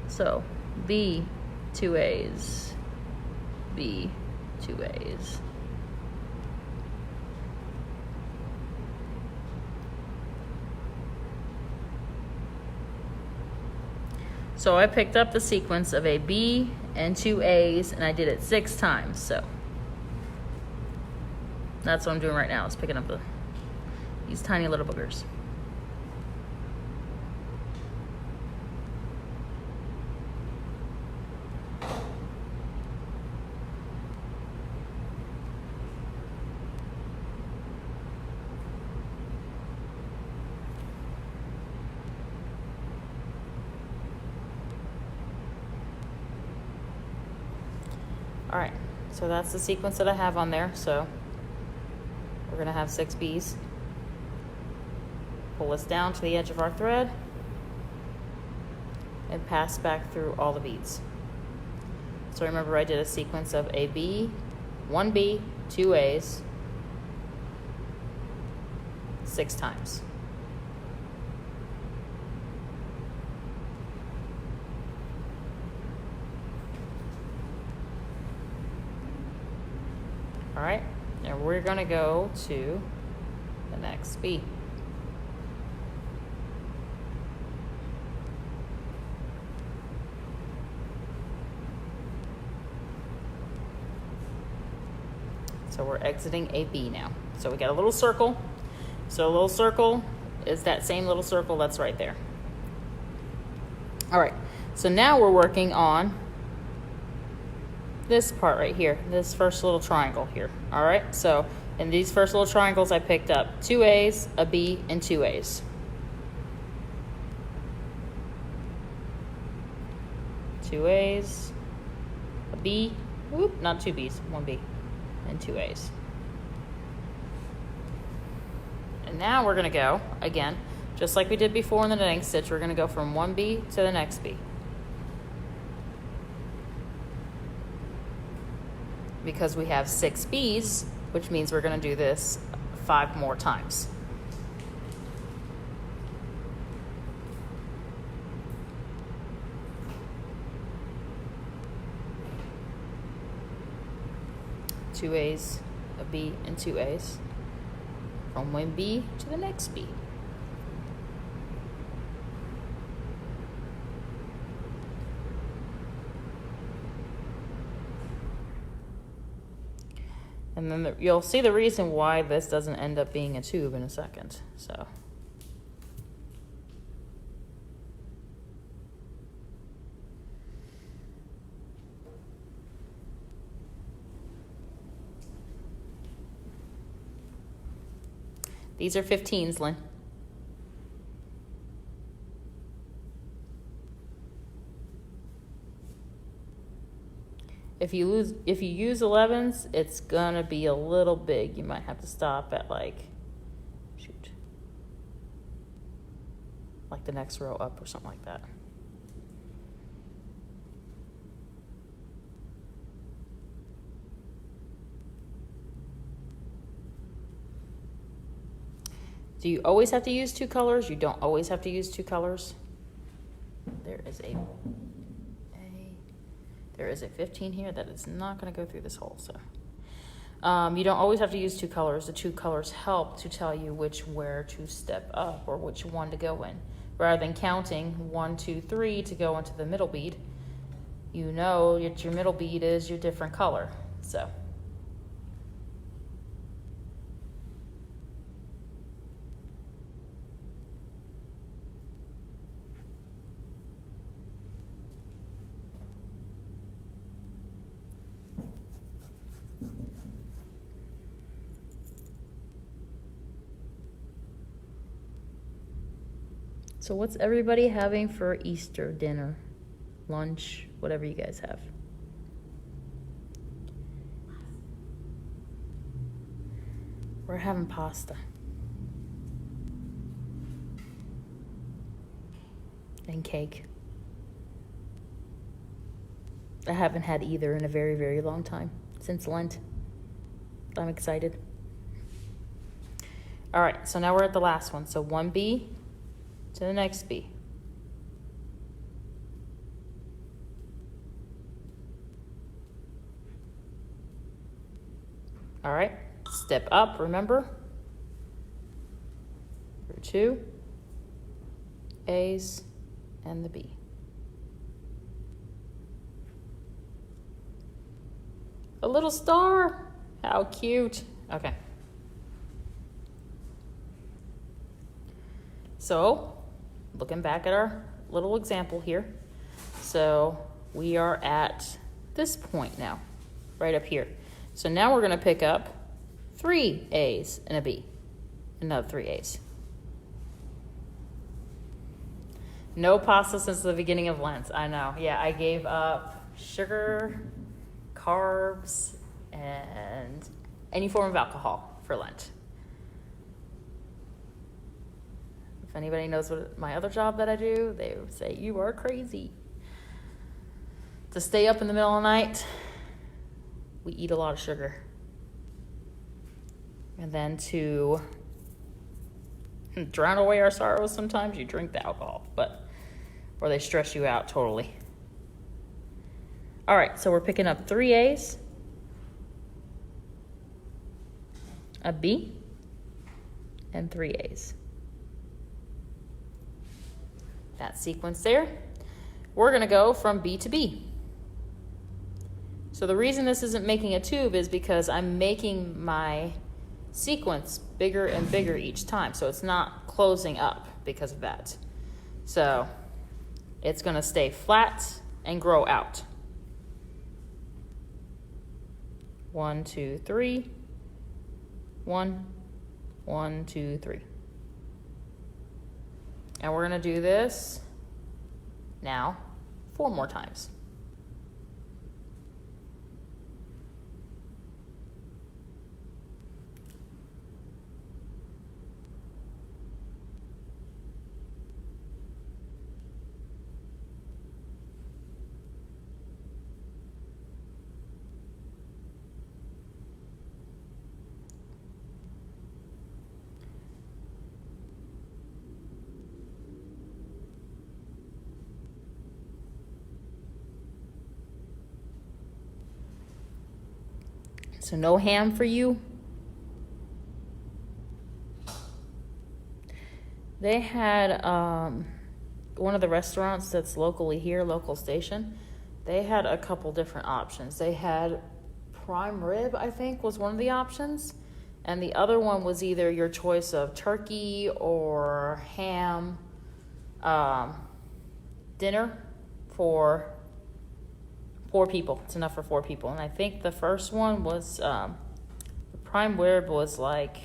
So, B, 2 A's, B, 2 A's. So I picked up the sequence of a B and 2 A's and I did it 6 times, so. That's what I'm doing right now, is picking up these tiny little boogers. All right, so that's the sequence that I have on there, so. We're going to have 6 B's. Pull this down to the edge of our thread and pass back through all the beads. So remember I did a sequence of a B, 1 B, 2 A's, 6 times. All right. Now we're going to go to the next B. So we're exiting a B now. So we got a little circle. So a little circle is that same little circle that's right there. All right, so now we're working on this part right here, this first little triangle here. All right, so in these first little triangles, I picked up 2 A's, a B, and 2 A's. Two A's, a B, whoop, not 2 B's, 1 B, and 2 A's. And now we're gonna go, again, just like we did before in the knitting stitch, we're gonna go from 1 B to the next B. Because we have 6 B's, which means we're going to do this 5 more times. 2 A's, a B, and 2 A's. From one B to the next B. And then you'll see the reason why this doesn't end up being a tube in a second. So. These are 15s, Lynn. If you use 11s, it's gonna be a little big. You might have to stop at like the next row up or something like that. Do you always have to use 2 colors? You don't always have to use 2 colors. There is a 15 here that is not going to go through this hole. So you don't always have to use 2 colors. The 2 colors help to tell you where to step up or which one to go in. Rather than counting 1, 2, 3 to go into the middle bead, you know that your middle bead is your different color. So. So what's everybody having for Easter dinner, lunch, whatever you guys have? We're having pasta. And cake. I haven't had either in a very, very long time, since Lent. I'm excited. All right, so now we're at the last one. So 1B to the next B. All right, step up, remember? For 2 A's and the B. A little star, how cute. Okay. So, looking back at our little example here. So we are at this point now, right up here. So now we're gonna pick up 3 A's and a B, another 3 A's. No pasta since the beginning of Lent, I know. Yeah, I gave up sugar, carbs, and any form of alcohol for Lent. If anybody knows what my other job that I do, they would say, you are crazy. To stay up in the middle of the night, we eat a lot of sugar. And then to drown away our sorrows, sometimes you drink the alcohol, or they stress you out totally. All right, so we're picking up 3 A's, a B, and 3 A's. That sequence there. We're gonna go from B to B. So the reason this isn't making a tube is because I'm making my sequence bigger and bigger each time. So it's not closing up because of that. So it's gonna stay flat and grow out. 1, 2, 3. 1, 1, 2, 3. And we're gonna do this now 4 more times. So no ham for you. They had one of the restaurants that's locally here, local station. They had a couple different options. They had prime rib, I think, was one of the options. And the other one was either your choice of turkey or ham dinner for 4 people. It's enough for 4 people. And I think the first one was, the prime rib was like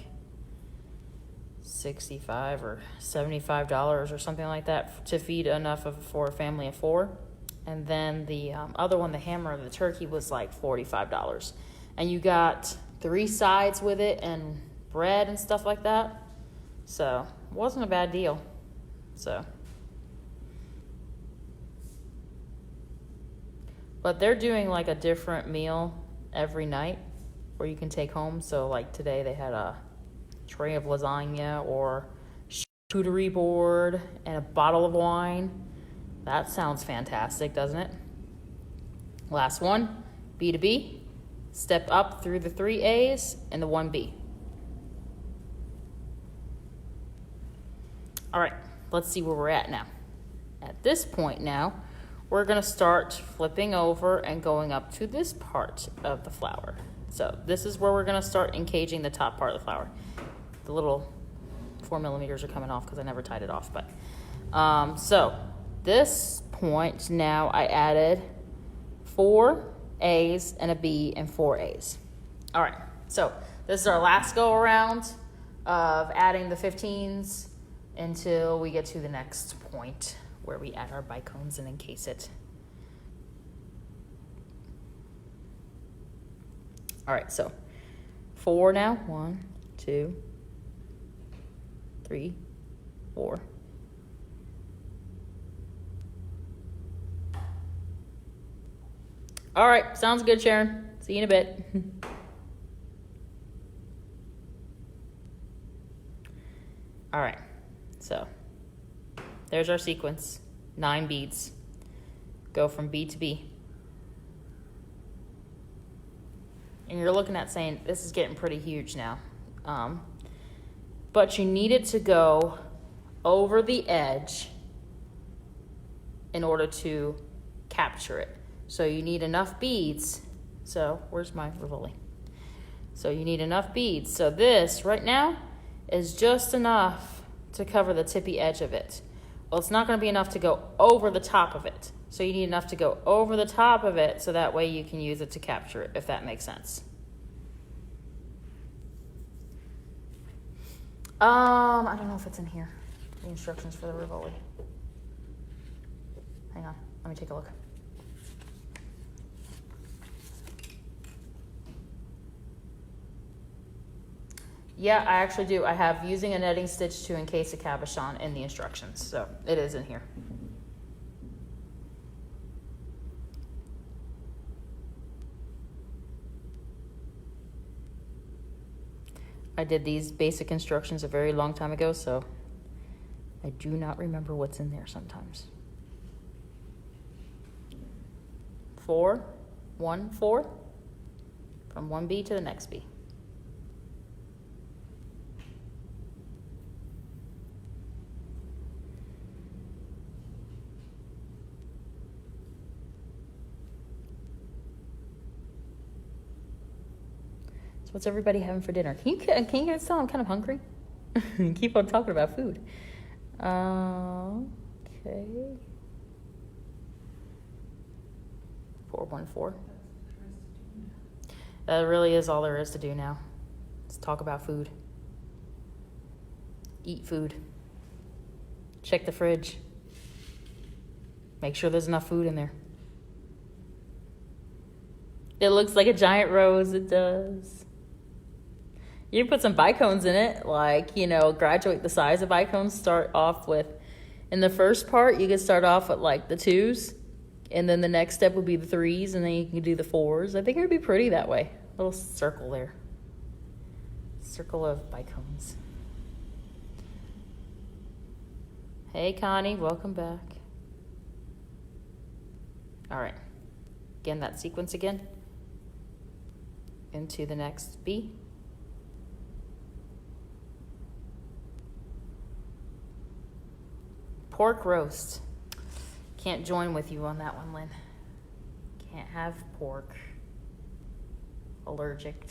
$65 or $75 or something like that to feed enough for a family of 4. And then the other one, the hammer of the turkey, was like $45. And you got 3 sides with it and bread and stuff like that. So it wasn't a bad deal. So, but they're doing like a different meal every night where you can take home. So like today they had a tray of lasagna or charcuterie board and a bottle of wine. That sounds fantastic, doesn't it? Last one, B2B. Step up through the 3 A's and the 1 B. All right, let's see where we're at now. At this point now, we're gonna start flipping over and going up to this part of the flower. So this is where we're gonna start encaging the top part of the flower. The little 4 millimeters are coming off because I never tied it off, but so this point now I added 4 A's and a B and 4 A's. All right, so this is our last go around of adding the 15s until we get to the next point where we add our bicones and encase it. All right, so 4 now. 1, 2, 3, 4. All right, sounds good, Sharon. See you in a bit. All right, so there's our sequence, 9 beads. Go from B to B. And you're looking at saying, this is getting pretty huge now. But you need it to go over the edge in order to capture it. So you need enough beads. So where's my rivoli? So you need enough beads. So this right now is just enough to cover the tippy edge of it. Well, it's not going to be enough to go over the top of it. So you need enough to go over the top of it so that way you can use it to capture it, if that makes sense. I don't know if it's in here, the instructions for the rivoli. Hang on, let me take a look. Yeah, I actually do. I have using a netting stitch to encase a cabochon in the instructions, so it is in here. I did these basic instructions a very long time ago, so I do not remember what's in there sometimes. 4, 1, 4, from 1 B to the next B. So what's everybody having for dinner? Can you guys tell I'm kind of hungry? Keep on talking about food. Okay. 414. That really is all there is to do now. Let's talk about food. Eat food. Check the fridge. Make sure there's enough food in there. It looks like a giant rose. It does. You can put some bicones in it, like, graduate the size of bicones. Start off with, in the first part, you can start off with like the 2s, and then the next step would be the 3s, and then you can do the 4s. I think it would be pretty that way. A little circle there. Circle of bicones. Hey, Connie, welcome back. All right. Again, that sequence again. into the next bee. Pork roast. Can't join with you on that one, Lynn. Can't have pork. Allergic.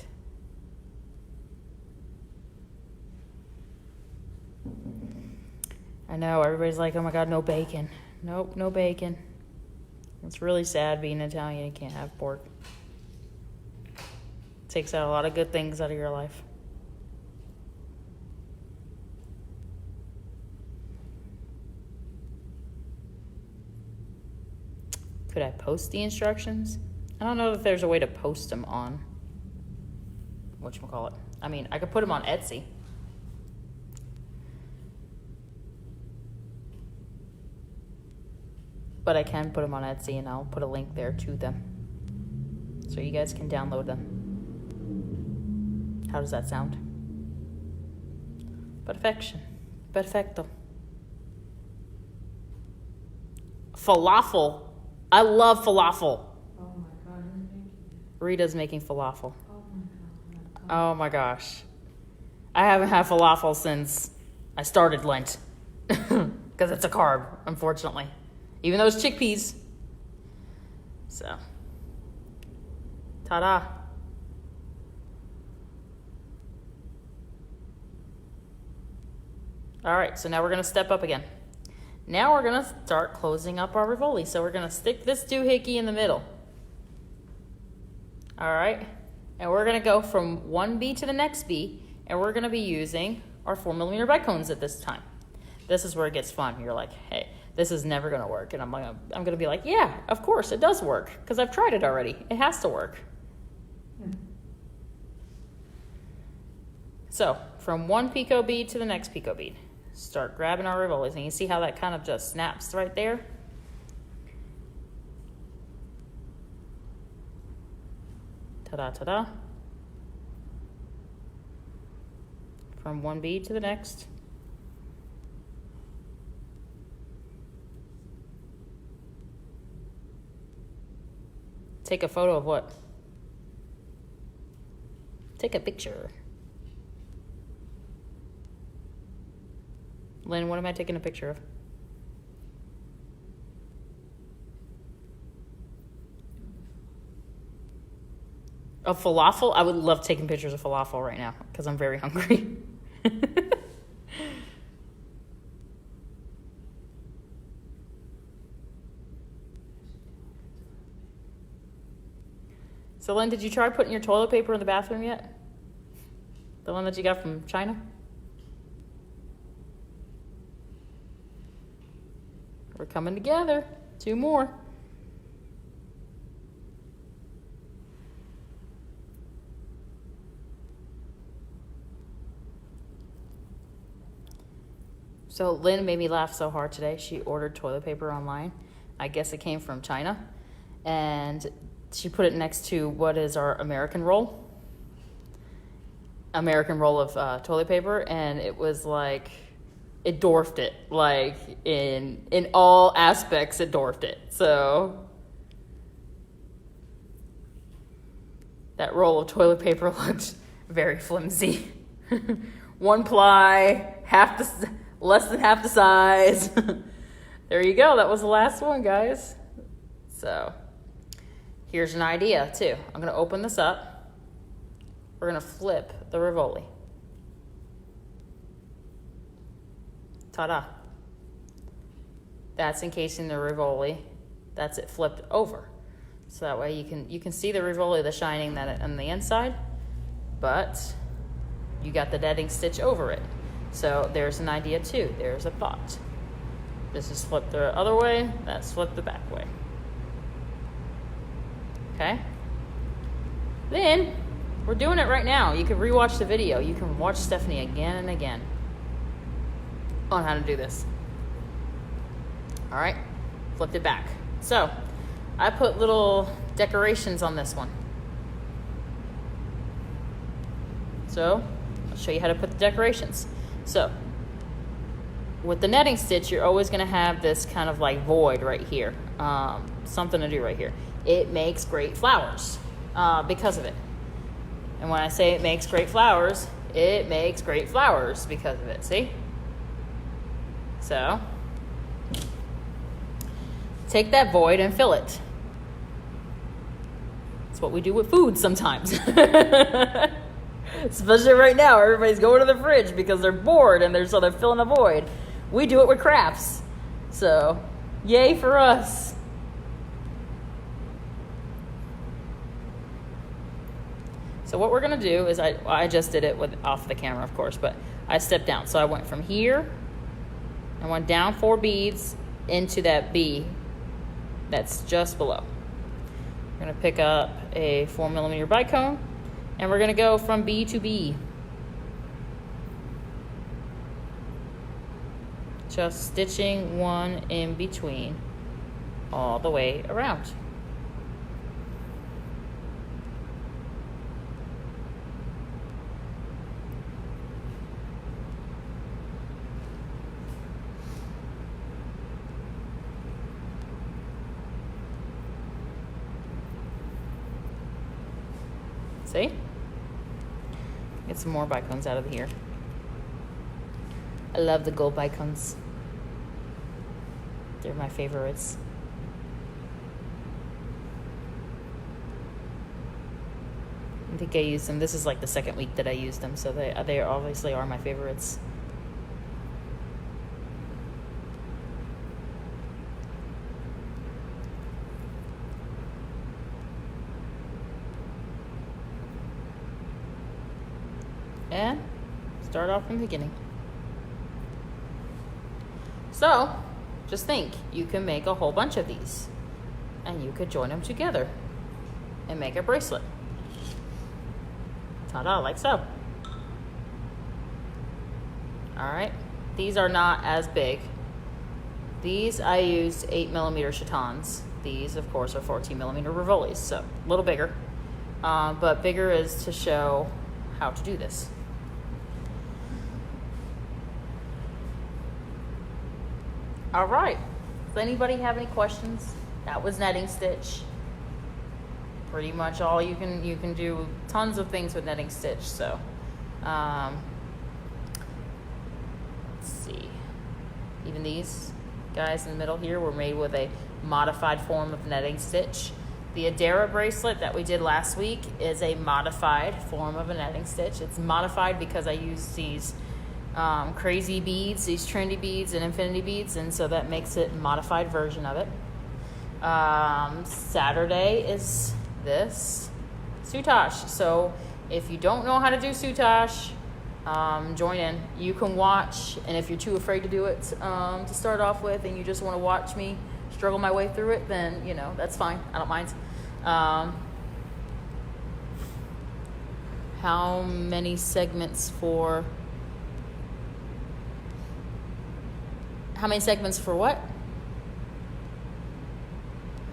I know, everybody's like, oh my God, no bacon. Nope, no bacon. It's really sad being Italian and can't have pork. Takes out a lot of good things out of your life. Could I post the instructions? I don't know if there's a way to post them on whatchamacallit. I mean, I could put them on Etsy. But I can put them on Etsy, and I'll put a link there to them, so you guys can download them. How does that sound? Perfection. Perfecto. Falafel. I love falafel. Oh my God, who's making that? Rita's making falafel. Oh my God. Oh my gosh. I haven't had falafel since I started Lent. Because it's a carb, unfortunately. Even though it's chickpeas. So. Ta-da. All right, so now we're going to step up again. Now we're going to start closing up our rivoli. So we're going to stick this doohickey in the middle. All right. And we're going to go from one bee to the next bee. And we're going to be using our 4mm bicones at this time. This is where it gets fun. You're like, hey, this is never going to work. And I'm going to be like, yeah, of course it does work. Because I've tried it already. It has to work. So from one picot bead to the next picot bead. Start grabbing our rivolis, and you see how that kind of just snaps right there? Ta-da, ta-da. From one bead to the next. Take a photo of what? Take a picture. Lynn, what am I taking a picture of? Of falafel? I would love taking pictures of falafel right now because I'm very hungry. So, Lynn, did you try putting your toilet paper in the bathroom yet? The one that you got from China? We're coming together. 2 more. So Lynn made me laugh so hard today. She ordered toilet paper online. I guess it came from China. And she put it next to what is our American roll. American roll of toilet paper. And it was like... it dwarfed it, like in all aspects, it dwarfed it. So that roll of toilet paper looked very flimsy. 1 ply, less than half the size. There you go. That was the last one, guys. So here's an idea too. I'm going to open this up. We're going to flip the rivoli. Ta-da. That's encasing the rivoli. That's it flipped over. So that way you can see the rivoli, the shining that on the inside, but you got the netting stitch over it. So there's an idea too. There's a thought. This is flipped the other way. That's flipped the back way. Okay? Then we're doing it right now. You can rewatch the video. You can watch Stephanie again and again on how to do this. All right, flipped it back. So I put little decorations on this one. So I'll show you how to put the decorations. So with the netting stitch, you're always going to have this kind of like void right here. Something to do right here. It makes great flowers because of it. And when I say it makes great flowers, it makes great flowers because of it, see? So, take that void and fill it. It's what we do with food sometimes. Especially right now, everybody's going to the fridge because they're bored and so they're filling a void. We do it with crafts. So, yay for us. So what we're going to do is, I just did it off the camera, of course, but I stepped down. So I went from here, I went down 4 beads into that B that's just below. We're going to pick up a 4mm bicone, and we're going to go from B to B. Just stitching one in between all the way around. See? Get some more bicones out of here. I love the gold bicones. They're my favorites. I think I used them. This is like the second week that I used them, so they obviously are my favorites. And start off from the beginning. So, just think, you can make a whole bunch of these, and you could join them together and make a bracelet. Ta-da, like so. All right, these are not as big. These I used 8mm chatons. These, of course, are 14mm rivolis, so a little bigger. But bigger is to show how to do this. All right, does anybody have any questions? That was netting stitch. Pretty much all you can do tons of things with netting stitch. So let's see, even these guys in the middle here were made with a modified form of netting stitch. The Adara bracelet that we did last week is a modified form of a netting stitch. It's modified because I used these crazy beads, these trendy beads and infinity beads, and so that makes it a modified version of it. Saturday is this soutache. So if you don't know how to do soutache, join in. You can watch, and if you're too afraid to do it to start off with, and you just want to watch me struggle my way through it, then that's fine. I don't mind. How many segments for? How many segments for what?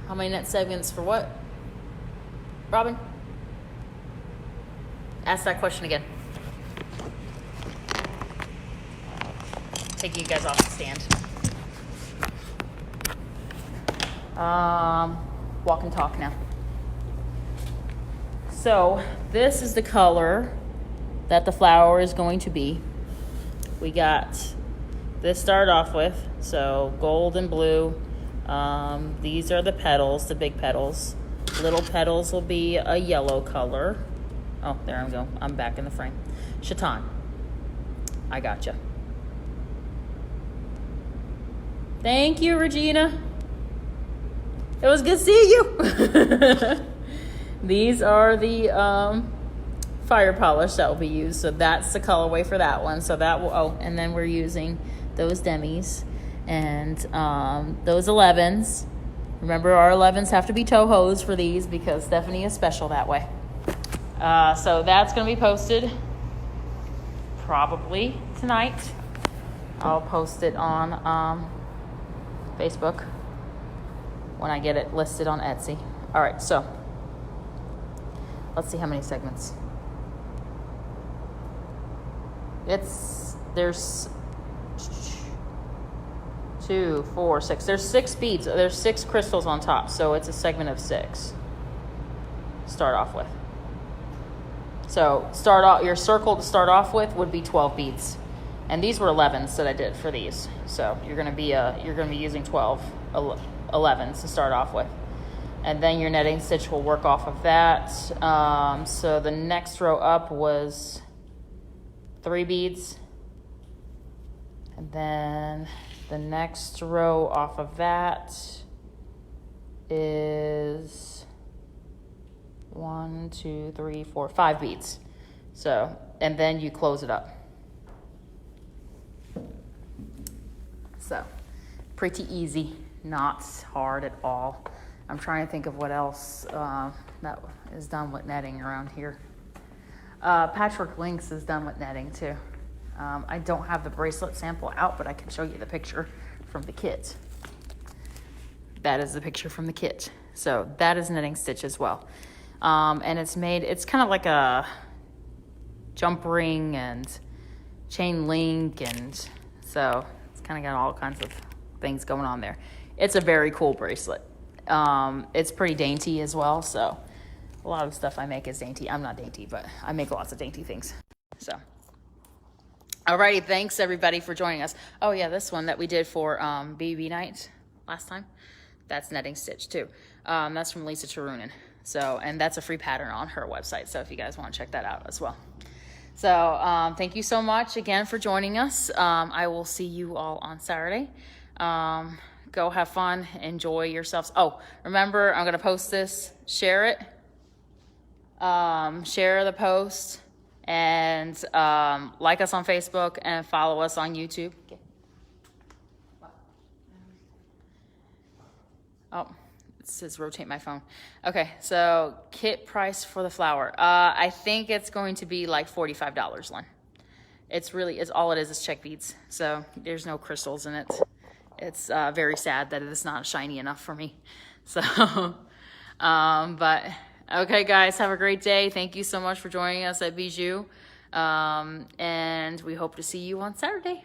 How many net segments for what? Robin? Ask that question again. Take you guys off the stand. Walk and talk now. So this is the color that the flower is going to be. We got this started off with, so gold and blue. These are the petals, the big petals. Little petals will be a yellow color. Oh, there I go. I'm back in the frame. Chaton. I gotcha. Thank you, Regina. It was good seeing you. These are the fire polish that will be used. So that's the colorway for that one. So that will, and then we're using those demis and those 11s. Remember, our 11s have to be Tohos for these because Stephanie is special that way. So that's going to be posted probably tonight. I'll post it on Facebook when I get it listed on Etsy. All right, so let's see how many segments. There's 2, 4, 6. There's 6 beads. There's 6 crystals on top, so it's a segment of 6. Start off with. So your circle to start off with would be 12 beads. And these were 11s that I did for these. So you're gonna be using 11s to start off with. And then your netting stitch will work off of that. So the next row up was 3 beads. And then the next row off of that is 1, 2, 3, 4, 5 beads. So, and then you close it up. So, pretty easy, not hard at all. I'm trying to think of what else that is done with netting around here. Patchwork Links is done with netting too. I don't have the bracelet sample out, but I can show you the picture from the kit. That is the picture from the kit. So that is netting stitch as well. And it's kind of like a jump ring and chain link, and so it's kind of got all kinds of things going on there. It's a very cool bracelet. It's pretty dainty as well, so a lot of stuff I make is dainty. I'm not dainty, but I make lots of dainty things. So, alrighty, thanks everybody for joining us. Oh yeah, this one that we did for BB night last time, that's netting stitch too. That's from Lisa Tarunin. So, and that's a free pattern on her website. So if you guys want to check that out as well. So thank you so much again for joining us. I will see you all on Saturday. Go have fun, enjoy yourselves. Oh, remember, I'm gonna post this, share it, share the post, and like us on Facebook and follow us on YouTube. Oh, it says rotate my phone. Okay, so kit price for the flower. I think it's going to be like $45, Len. It's all it is check beads. So there's no crystals in it. It's very sad that it's not shiny enough for me. So, but okay, guys, have a great day. Thank you so much for joining us at Beadjoux. And we hope to see you on Saturday.